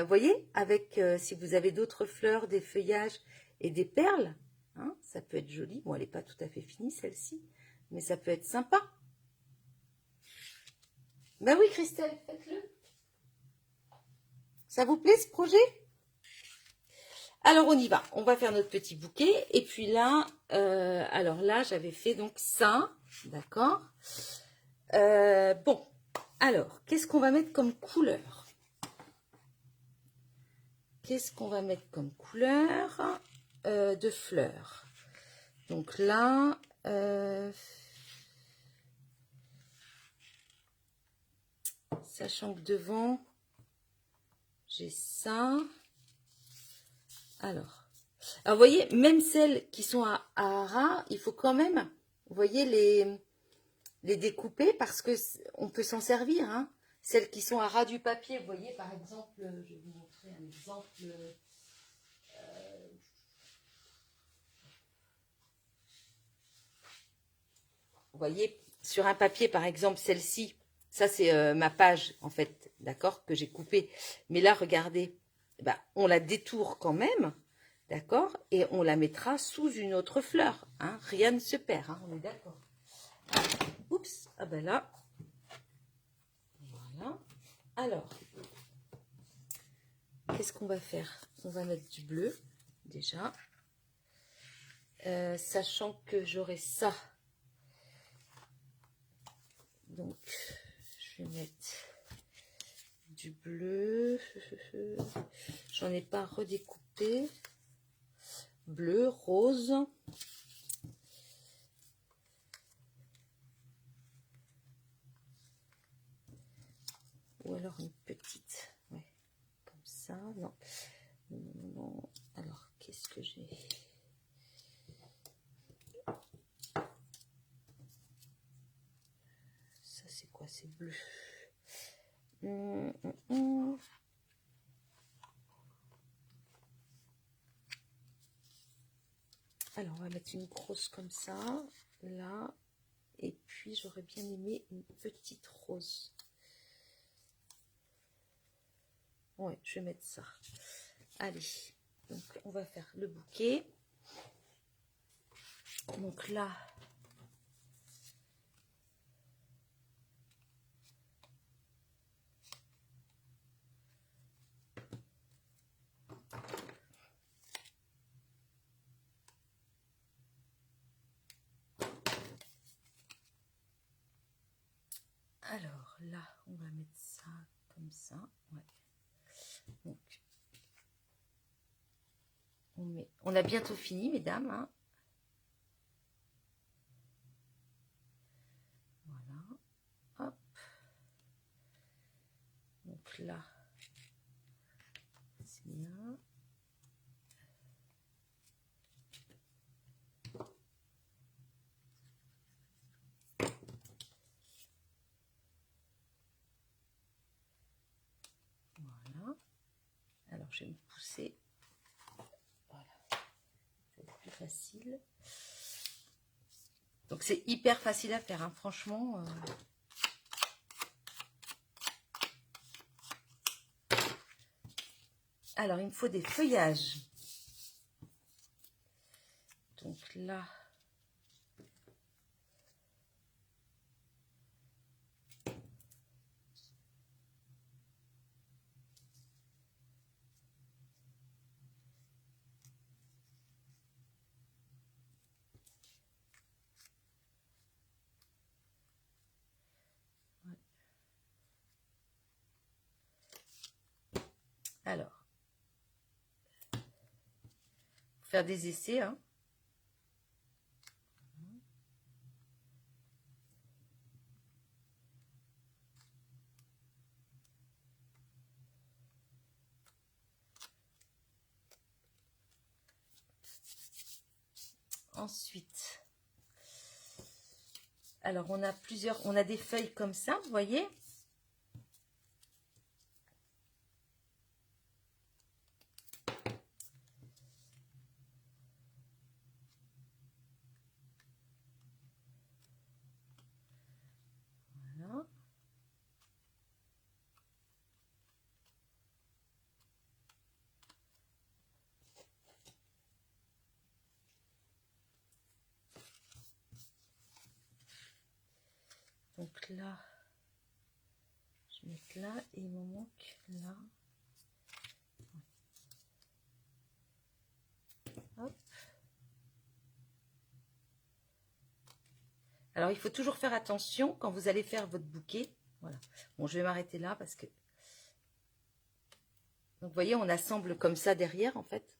B: Vous voyez, avec, si vous avez d'autres fleurs, des feuillages et des perles, hein, ça peut être joli. Bon, elle n'est pas tout à fait finie, celle-ci, mais ça peut être sympa. Ben oui, Christelle, faites-le. Ça vous plaît, ce projet? Alors, on y va. On va faire notre petit bouquet. Et puis là, alors là, j'avais fait donc ça. D'accord? Bon. Alors, qu'est-ce qu'on va mettre comme couleur? Qu'est-ce qu'on va mettre comme couleur de fleurs? Donc là, sachant que devant, j'ai ça. Alors, vous voyez, même celles qui sont à ras, il faut quand même, vous voyez, les découper parce que on peut s'en servir. Hein. Celles qui sont à ras du papier, vous voyez, par exemple, je vais vous montrer un exemple. Vous voyez, sur un papier, par exemple, celle-ci, ça c'est ma page, en fait, d'accord, que j'ai coupée. Mais là, regardez, ben, on la détourne quand même, d'accord, et on la mettra sous une autre fleur. Hein, rien ne se perd, hein, on est d'accord. Oups, ah ben là, voilà. Alors, qu'est-ce qu'on va faire? On va mettre du bleu, déjà. Sachant que j'aurai ça. Donc, je vais mettre du bleu. J'en ai pas redécoupé. Bleu, rose. Ou alors une petite. Ouais, comme ça. Non. Non, non, non. Alors, qu'est-ce que j'ai? Ça, c'est quoi? C'est bleu. Alors, on va mettre une grosse comme ça, là. Et puis, j'aurais bien aimé une petite rose. Ouais, je vais mettre ça. Allez, donc on va faire le bouquet. Donc là, alors là, on va mettre ça comme ça. Ouais. Donc, on a bientôt fini, mesdames. Hein. Voilà. Hop. Donc là, c'est bien. Voilà. Alors, je vais me pousser. Voilà. C'est plus facile. Donc, c'est hyper facile à faire, hein. Franchement. Alors, il me faut des feuillages. Donc là, ouais. Alors, faut faire des essais, hein. Ensuite, alors on a des feuilles comme ça, vous voyez. Voilà. Donc là, je vais mettre là et il me manque là. Hop. Alors, il faut toujours faire attention quand vous allez faire votre bouquet. Voilà. Bon, je vais m'arrêter là parce que... Donc, vous voyez, on assemble comme ça derrière, en fait.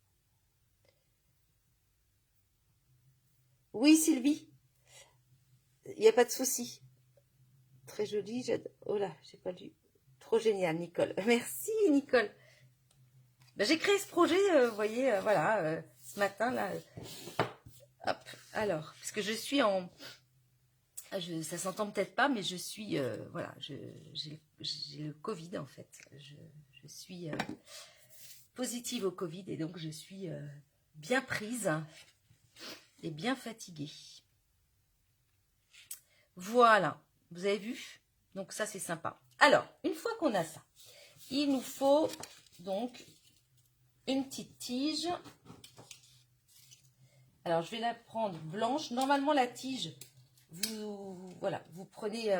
B: Oui, Sylvie. Il n'y a pas de souci. Très joli. Oh là, j'ai pas lu. Trop génial, Nicole. Merci, Nicole. Ben, j'ai créé ce projet, vous voyez, voilà, ce matin, là. Hop, alors, parce que je suis en... ça s'entend peut-être pas, mais je suis... voilà, j'ai le Covid, en fait. Je suis positive au Covid et donc je suis bien prise et bien fatiguée. Voilà, vous avez vu? Donc ça, c'est sympa. Alors, une fois qu'on a ça, il nous faut donc une petite tige. Alors, je vais la prendre blanche. Normalement, la tige, voilà, vous prenez...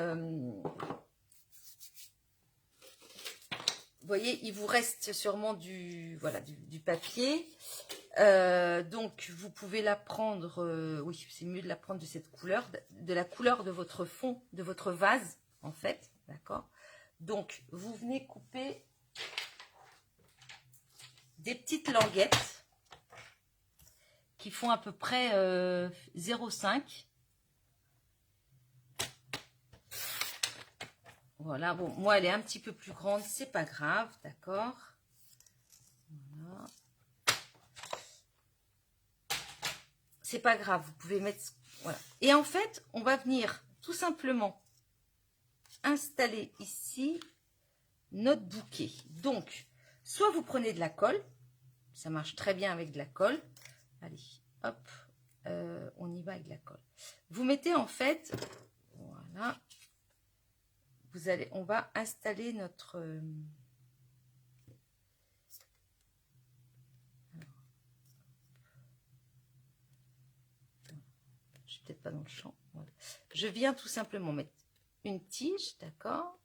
B: vous voyez, il vous reste sûrement du papier. Donc, vous pouvez la prendre... oui, c'est mieux de la prendre de cette couleur, de la couleur de votre fond, de votre vase, en fait. D'accord? Donc, vous venez couper des petites languettes qui font à peu près 0,5. Voilà, bon, moi, elle est un petit peu plus grande, c'est pas grave, d'accord? Voilà. C'est pas grave, vous pouvez mettre... Voilà. Et en fait, on va venir tout simplement installer ici notre bouquet. Donc, soit vous prenez de la colle, ça marche très bien avec de la colle. Allez, hop, on y va avec de la colle. Vous mettez en fait, voilà, on va installer notre... peut-être pas dans le champ. Voilà. Je viens tout simplement mettre une tige, d'accord?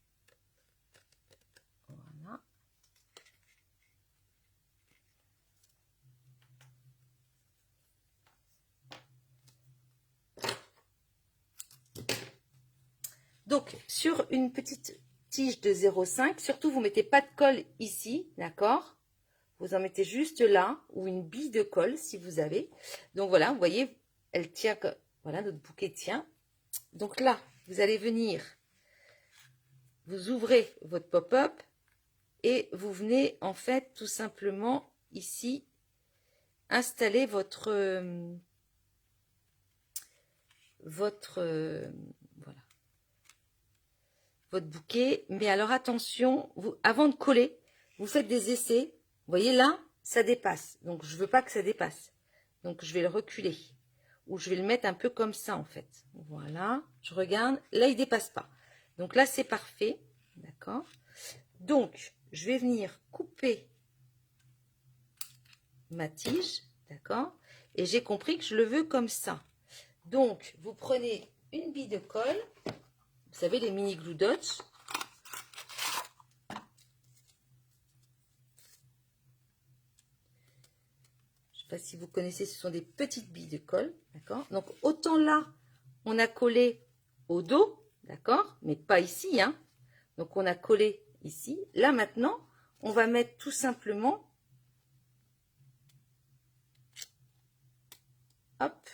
B: Voilà. Donc, sur une petite tige de 0,5, surtout, vous ne mettez pas de colle ici, d'accord? Vous en mettez juste là, ou une bille de colle, si vous avez. Donc, voilà, vous voyez, elle tient, voilà, notre bouquet tient. Donc là, vous allez venir, vous ouvrez votre pop-up et vous venez, en fait, tout simplement, ici, installer votre voilà, votre bouquet. Mais alors attention, avant de coller, vous faites des essais. Vous voyez là, ça dépasse. Donc je veux pas que ça dépasse. Donc je vais le reculer. Ou je vais le mettre un peu comme ça en fait. Voilà, je regarde. Là, il dépasse pas. Donc là, c'est parfait. D'accord. Donc, je vais venir couper ma tige. D'accord. Et j'ai compris que je le veux comme ça. Donc, vous prenez une bille de colle. Vous savez, les mini glue dots. Je ne sais pas si vous connaissez, ce sont des petites billes de colle. D'accord. Donc, autant là, on a collé au dos. D'accord. Mais pas ici. Hein. Donc, on a collé ici. Là, maintenant, on va mettre tout simplement, hop,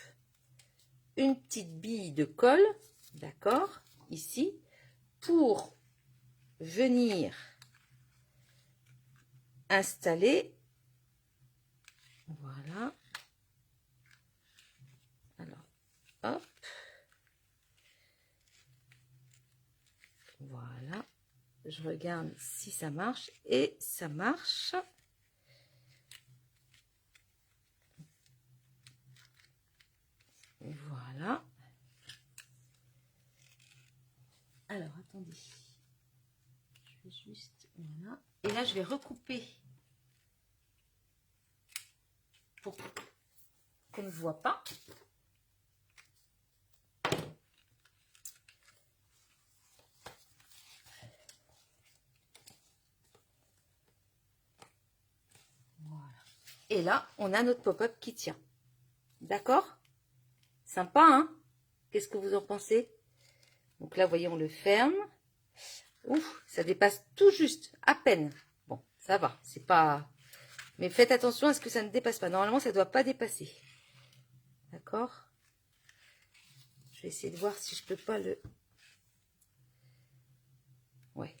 B: une petite bille de colle, d'accord, ici, pour venir installer, voilà, alors, hop, voilà, je regarde si ça marche, et ça marche. Voilà. Alors, attendez. Je vais juste... Voilà. Et là, je vais recouper pour qu'on ne voit pas. Voilà. Et là, on a notre pop-up qui tient. D'accord? Sympa, hein? Qu'est-ce que vous en pensez? Donc là, vous voyez, on le ferme. Ouf, ça dépasse tout juste, à peine. Bon, ça va, c'est pas... Mais faites attention à ce que ça ne dépasse pas. Normalement, ça ne doit pas dépasser. D'accord? Je vais essayer de voir si je peux pas le... Ouais.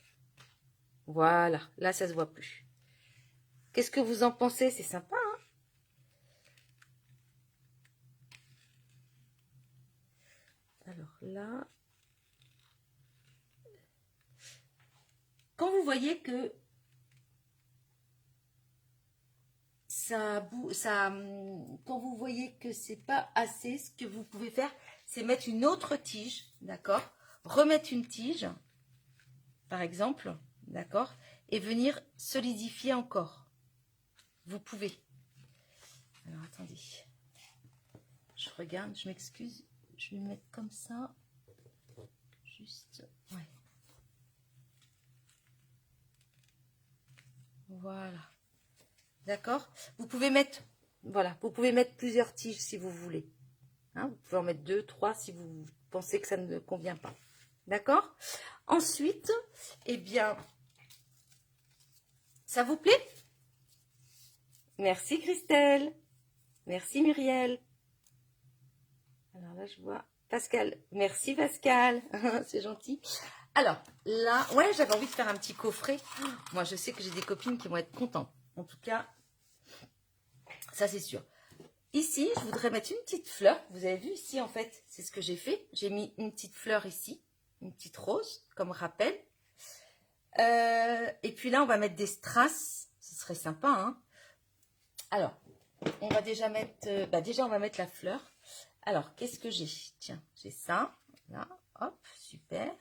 B: Voilà, là, ça se voit plus. Qu'est-ce que vous en pensez? C'est sympa, hein? Alors là... Quand vous voyez que quand vous voyez que c'est pas assez, ce que vous pouvez faire, c'est mettre une autre tige, d'accord? Remettre une tige, par exemple, d'accord? Et venir solidifier encore. Vous pouvez. Alors, attendez. Je regarde, je m'excuse. Je vais le mettre comme ça. Juste, ouais. Voilà. D'accord? Vous pouvez mettre, voilà, vous pouvez mettre plusieurs tiges si vous voulez. Hein, vous pouvez en mettre 2, 3 si vous pensez que ça ne convient pas. D'accord? Ensuite, eh bien, ça vous plaît? Merci Christelle. Merci Muriel. Alors là, je vois Pascal. Merci Pascal. C'est gentil. Alors, là, ouais, j'avais envie de faire un petit coffret. Moi, je sais que j'ai des copines qui vont être contentes. En tout cas, ça, c'est sûr. Ici, je voudrais mettre une petite fleur. Vous avez vu ici, en fait, c'est ce que j'ai fait. J'ai mis une petite fleur ici, une petite rose, comme rappel. Et puis là, on va mettre des strass. Ce serait sympa, hein. Alors, on va déjà mettre... déjà, on va mettre la fleur. Alors, qu'est-ce que j'ai? Tiens, j'ai ça. Là, hop, super.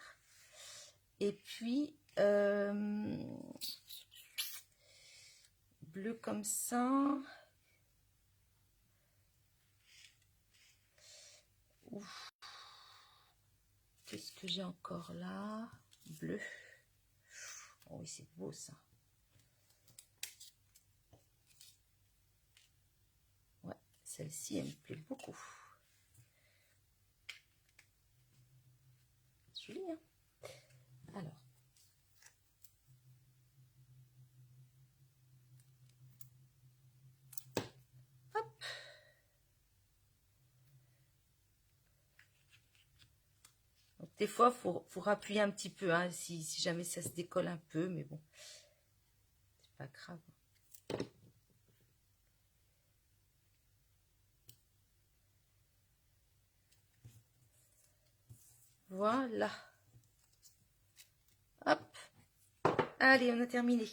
B: Et puis, bleu comme ça. Ouf. que j'ai encore là? Bleu. Oh oui, c'est beau ça. Ouais, celle-ci, elle me plaît beaucoup. Joli, hein? Alors. Hop. Donc, des fois, faut rappuyer un petit peu, hein, si jamais ça se décolle un peu, mais bon, c'est pas grave. Voilà. Hop. Allez, on a terminé.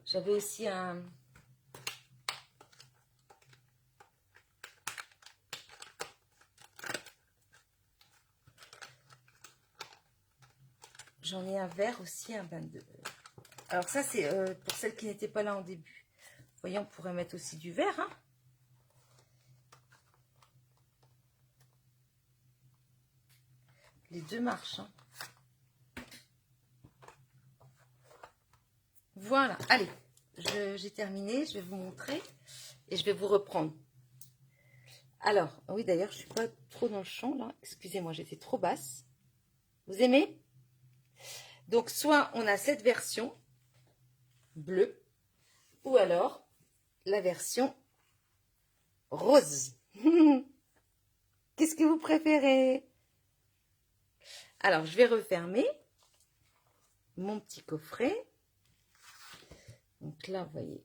B: J'avais aussi un... J'en ai un vert aussi, un 22. Alors ça, c'est pour celles qui n'étaient pas là en début. Vous voyez, on pourrait mettre aussi du vert, hein. Les deux marchent, hein. Voilà, allez, j'ai terminé, je vais vous montrer et je vais vous reprendre. Alors, oui, d'ailleurs, je suis pas trop dans le champ, là. Excusez-moi, j'étais trop basse. Vous aimez? Donc, soit on a cette version bleue, ou alors la version rose. Qu'est-ce que vous préférez? Alors, je vais refermer mon petit coffret. Donc là, vous voyez,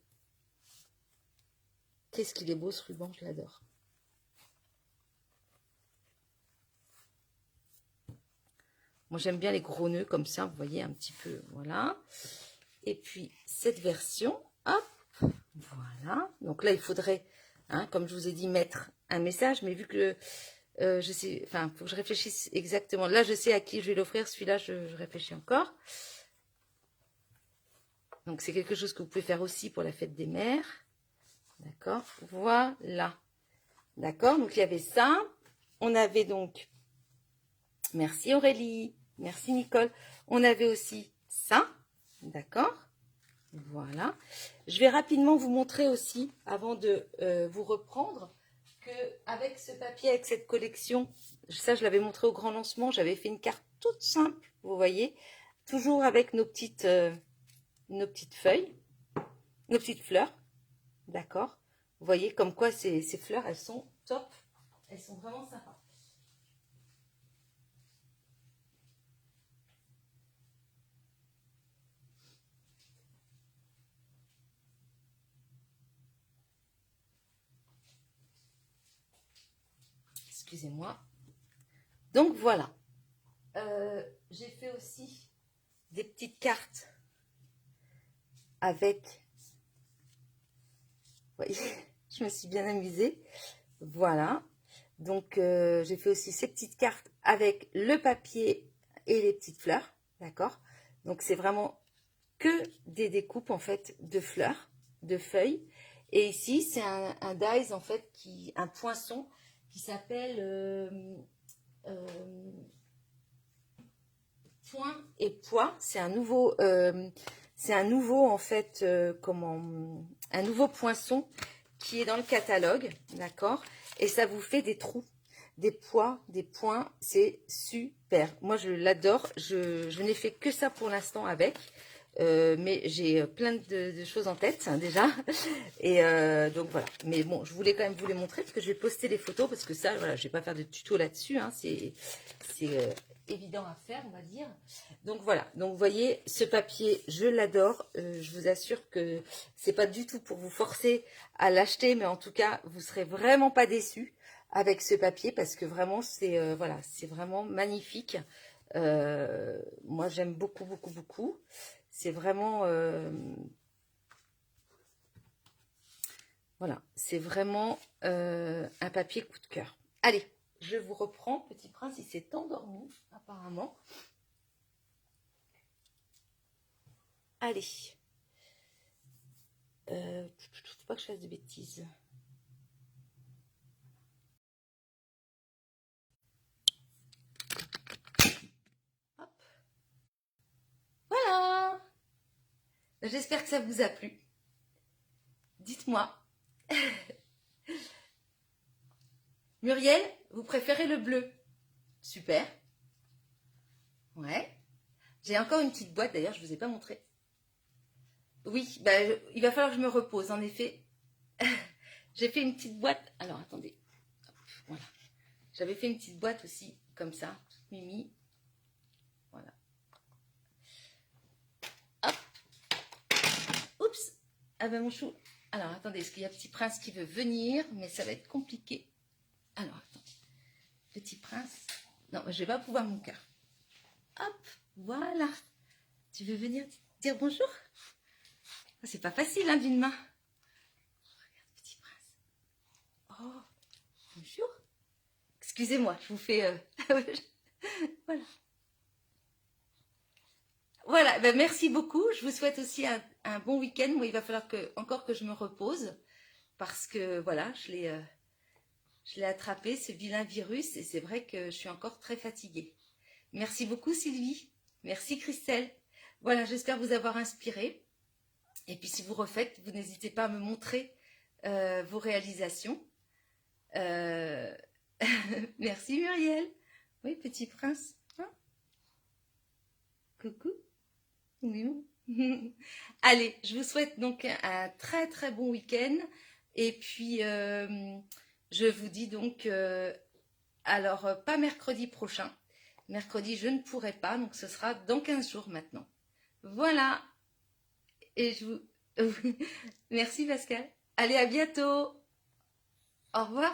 B: qu'est-ce qu'il est beau ce ruban, je l'adore. Moi, j'aime bien les gros nœuds comme ça, vous voyez, un petit peu, voilà. Et puis, cette version, hop, voilà. Donc là, il faudrait, hein, comme je vous ai dit, mettre un message, mais vu que je sais, enfin, il faut que je réfléchisse exactement. Là, je sais à qui je vais l'offrir, celui-là, je réfléchis encore. Donc, c'est quelque chose que vous pouvez faire aussi pour la fête des mères. D'accord, voilà. D'accord, donc il y avait ça. On avait donc, merci Aurélie, merci Nicole. On avait aussi ça, d'accord. Voilà. Je vais rapidement vous montrer aussi, avant de vous reprendre, que avec ce papier, avec cette collection, ça je l'avais montré au grand lancement, j'avais fait une carte toute simple, vous voyez, toujours avec nos petites feuilles, nos petites fleurs, d'accord. Vous voyez comme quoi ces fleurs, elles sont top, elles sont vraiment sympas. Excusez-moi. Donc voilà. J'ai fait aussi des petites cartes avec... Vous voyez, je me suis bien amusée. Voilà. Donc j'ai fait aussi ces petites cartes avec le papier et les petites fleurs. D'accord. Donc c'est vraiment que des découpes en fait de fleurs, de feuilles. Et ici c'est un dies en fait, un poinçon qui s'appelle... point et poids, c'est un nouveau en fait un nouveau poinçon qui est dans le catalogue, d'accord, et ça vous fait des trous, des poids, des points, c'est super. Moi je l'adore, je n'ai fait que ça pour l'instant avec, mais j'ai plein de choses en tête, hein, déjà, et donc voilà. Mais bon, je voulais quand même vous les montrer parce que je vais poster les photos, parce que ça, voilà, je vais pas faire de tuto là-dessus, hein, c'est évident à faire, on va dire. Donc voilà, donc vous voyez, ce papier, je l'adore. Je vous assure que c'est pas du tout pour vous forcer à l'acheter, mais en tout cas, vous serez vraiment pas déçus avec ce papier, parce que vraiment, c'est voilà, c'est vraiment magnifique. Moi, j'aime beaucoup, beaucoup, beaucoup. C'est vraiment... voilà, c'est vraiment un papier coup de cœur. Allez, je vous reprends. Petit Prince, il s'est endormi, apparemment. Allez. Faut pas que je fasse de bêtises.
A: J'espère que ça vous a plu. Dites-moi. Muriel, vous préférez le bleu? Super. Ouais. J'ai encore une petite boîte, d'ailleurs, je ne vous ai pas montré. Oui, bah, il va falloir que je me repose, en effet. J'ai fait une petite boîte. Alors, attendez. Voilà. J'avais fait une petite boîte aussi, comme ça, toute mimi. Voilà. Hop. Oups. Ah ben mon chou. Alors, attendez, est-ce qu'il y a Petit Prince qui veut venir? Mais ça va être compliqué. Alors, attendez. Petit Prince. Non, je vais pas pouvoir, mon cœur. Hop, voilà. Tu veux venir dire bonjour? C'est pas facile, hein, d'une main. Regarde, Petit Prince. Oh, bonjour. Excusez-moi, je vous fais... voilà. Voilà, ben merci beaucoup. Je vous souhaite aussi un bon week-end. Moi, il va falloir encore que je me repose. Parce que, voilà, je l'ai attrapé, ce vilain virus. Et c'est vrai que je suis encore très fatiguée. Merci beaucoup, Sylvie. Merci, Christelle. Voilà, j'espère vous avoir inspiré. Et puis, si vous refaites, vous n'hésitez pas à me montrer vos réalisations. Merci, Muriel. Oui, Petit Prince. Hein? Coucou. Oui. Allez, je vous souhaite donc un très très bon week-end. Et puis, je vous dis donc, alors, pas mercredi prochain. Mercredi, je ne pourrai pas, donc ce sera dans 15 jours maintenant. Voilà. Et je vous... Merci Pascal. Allez, à bientôt. Au revoir.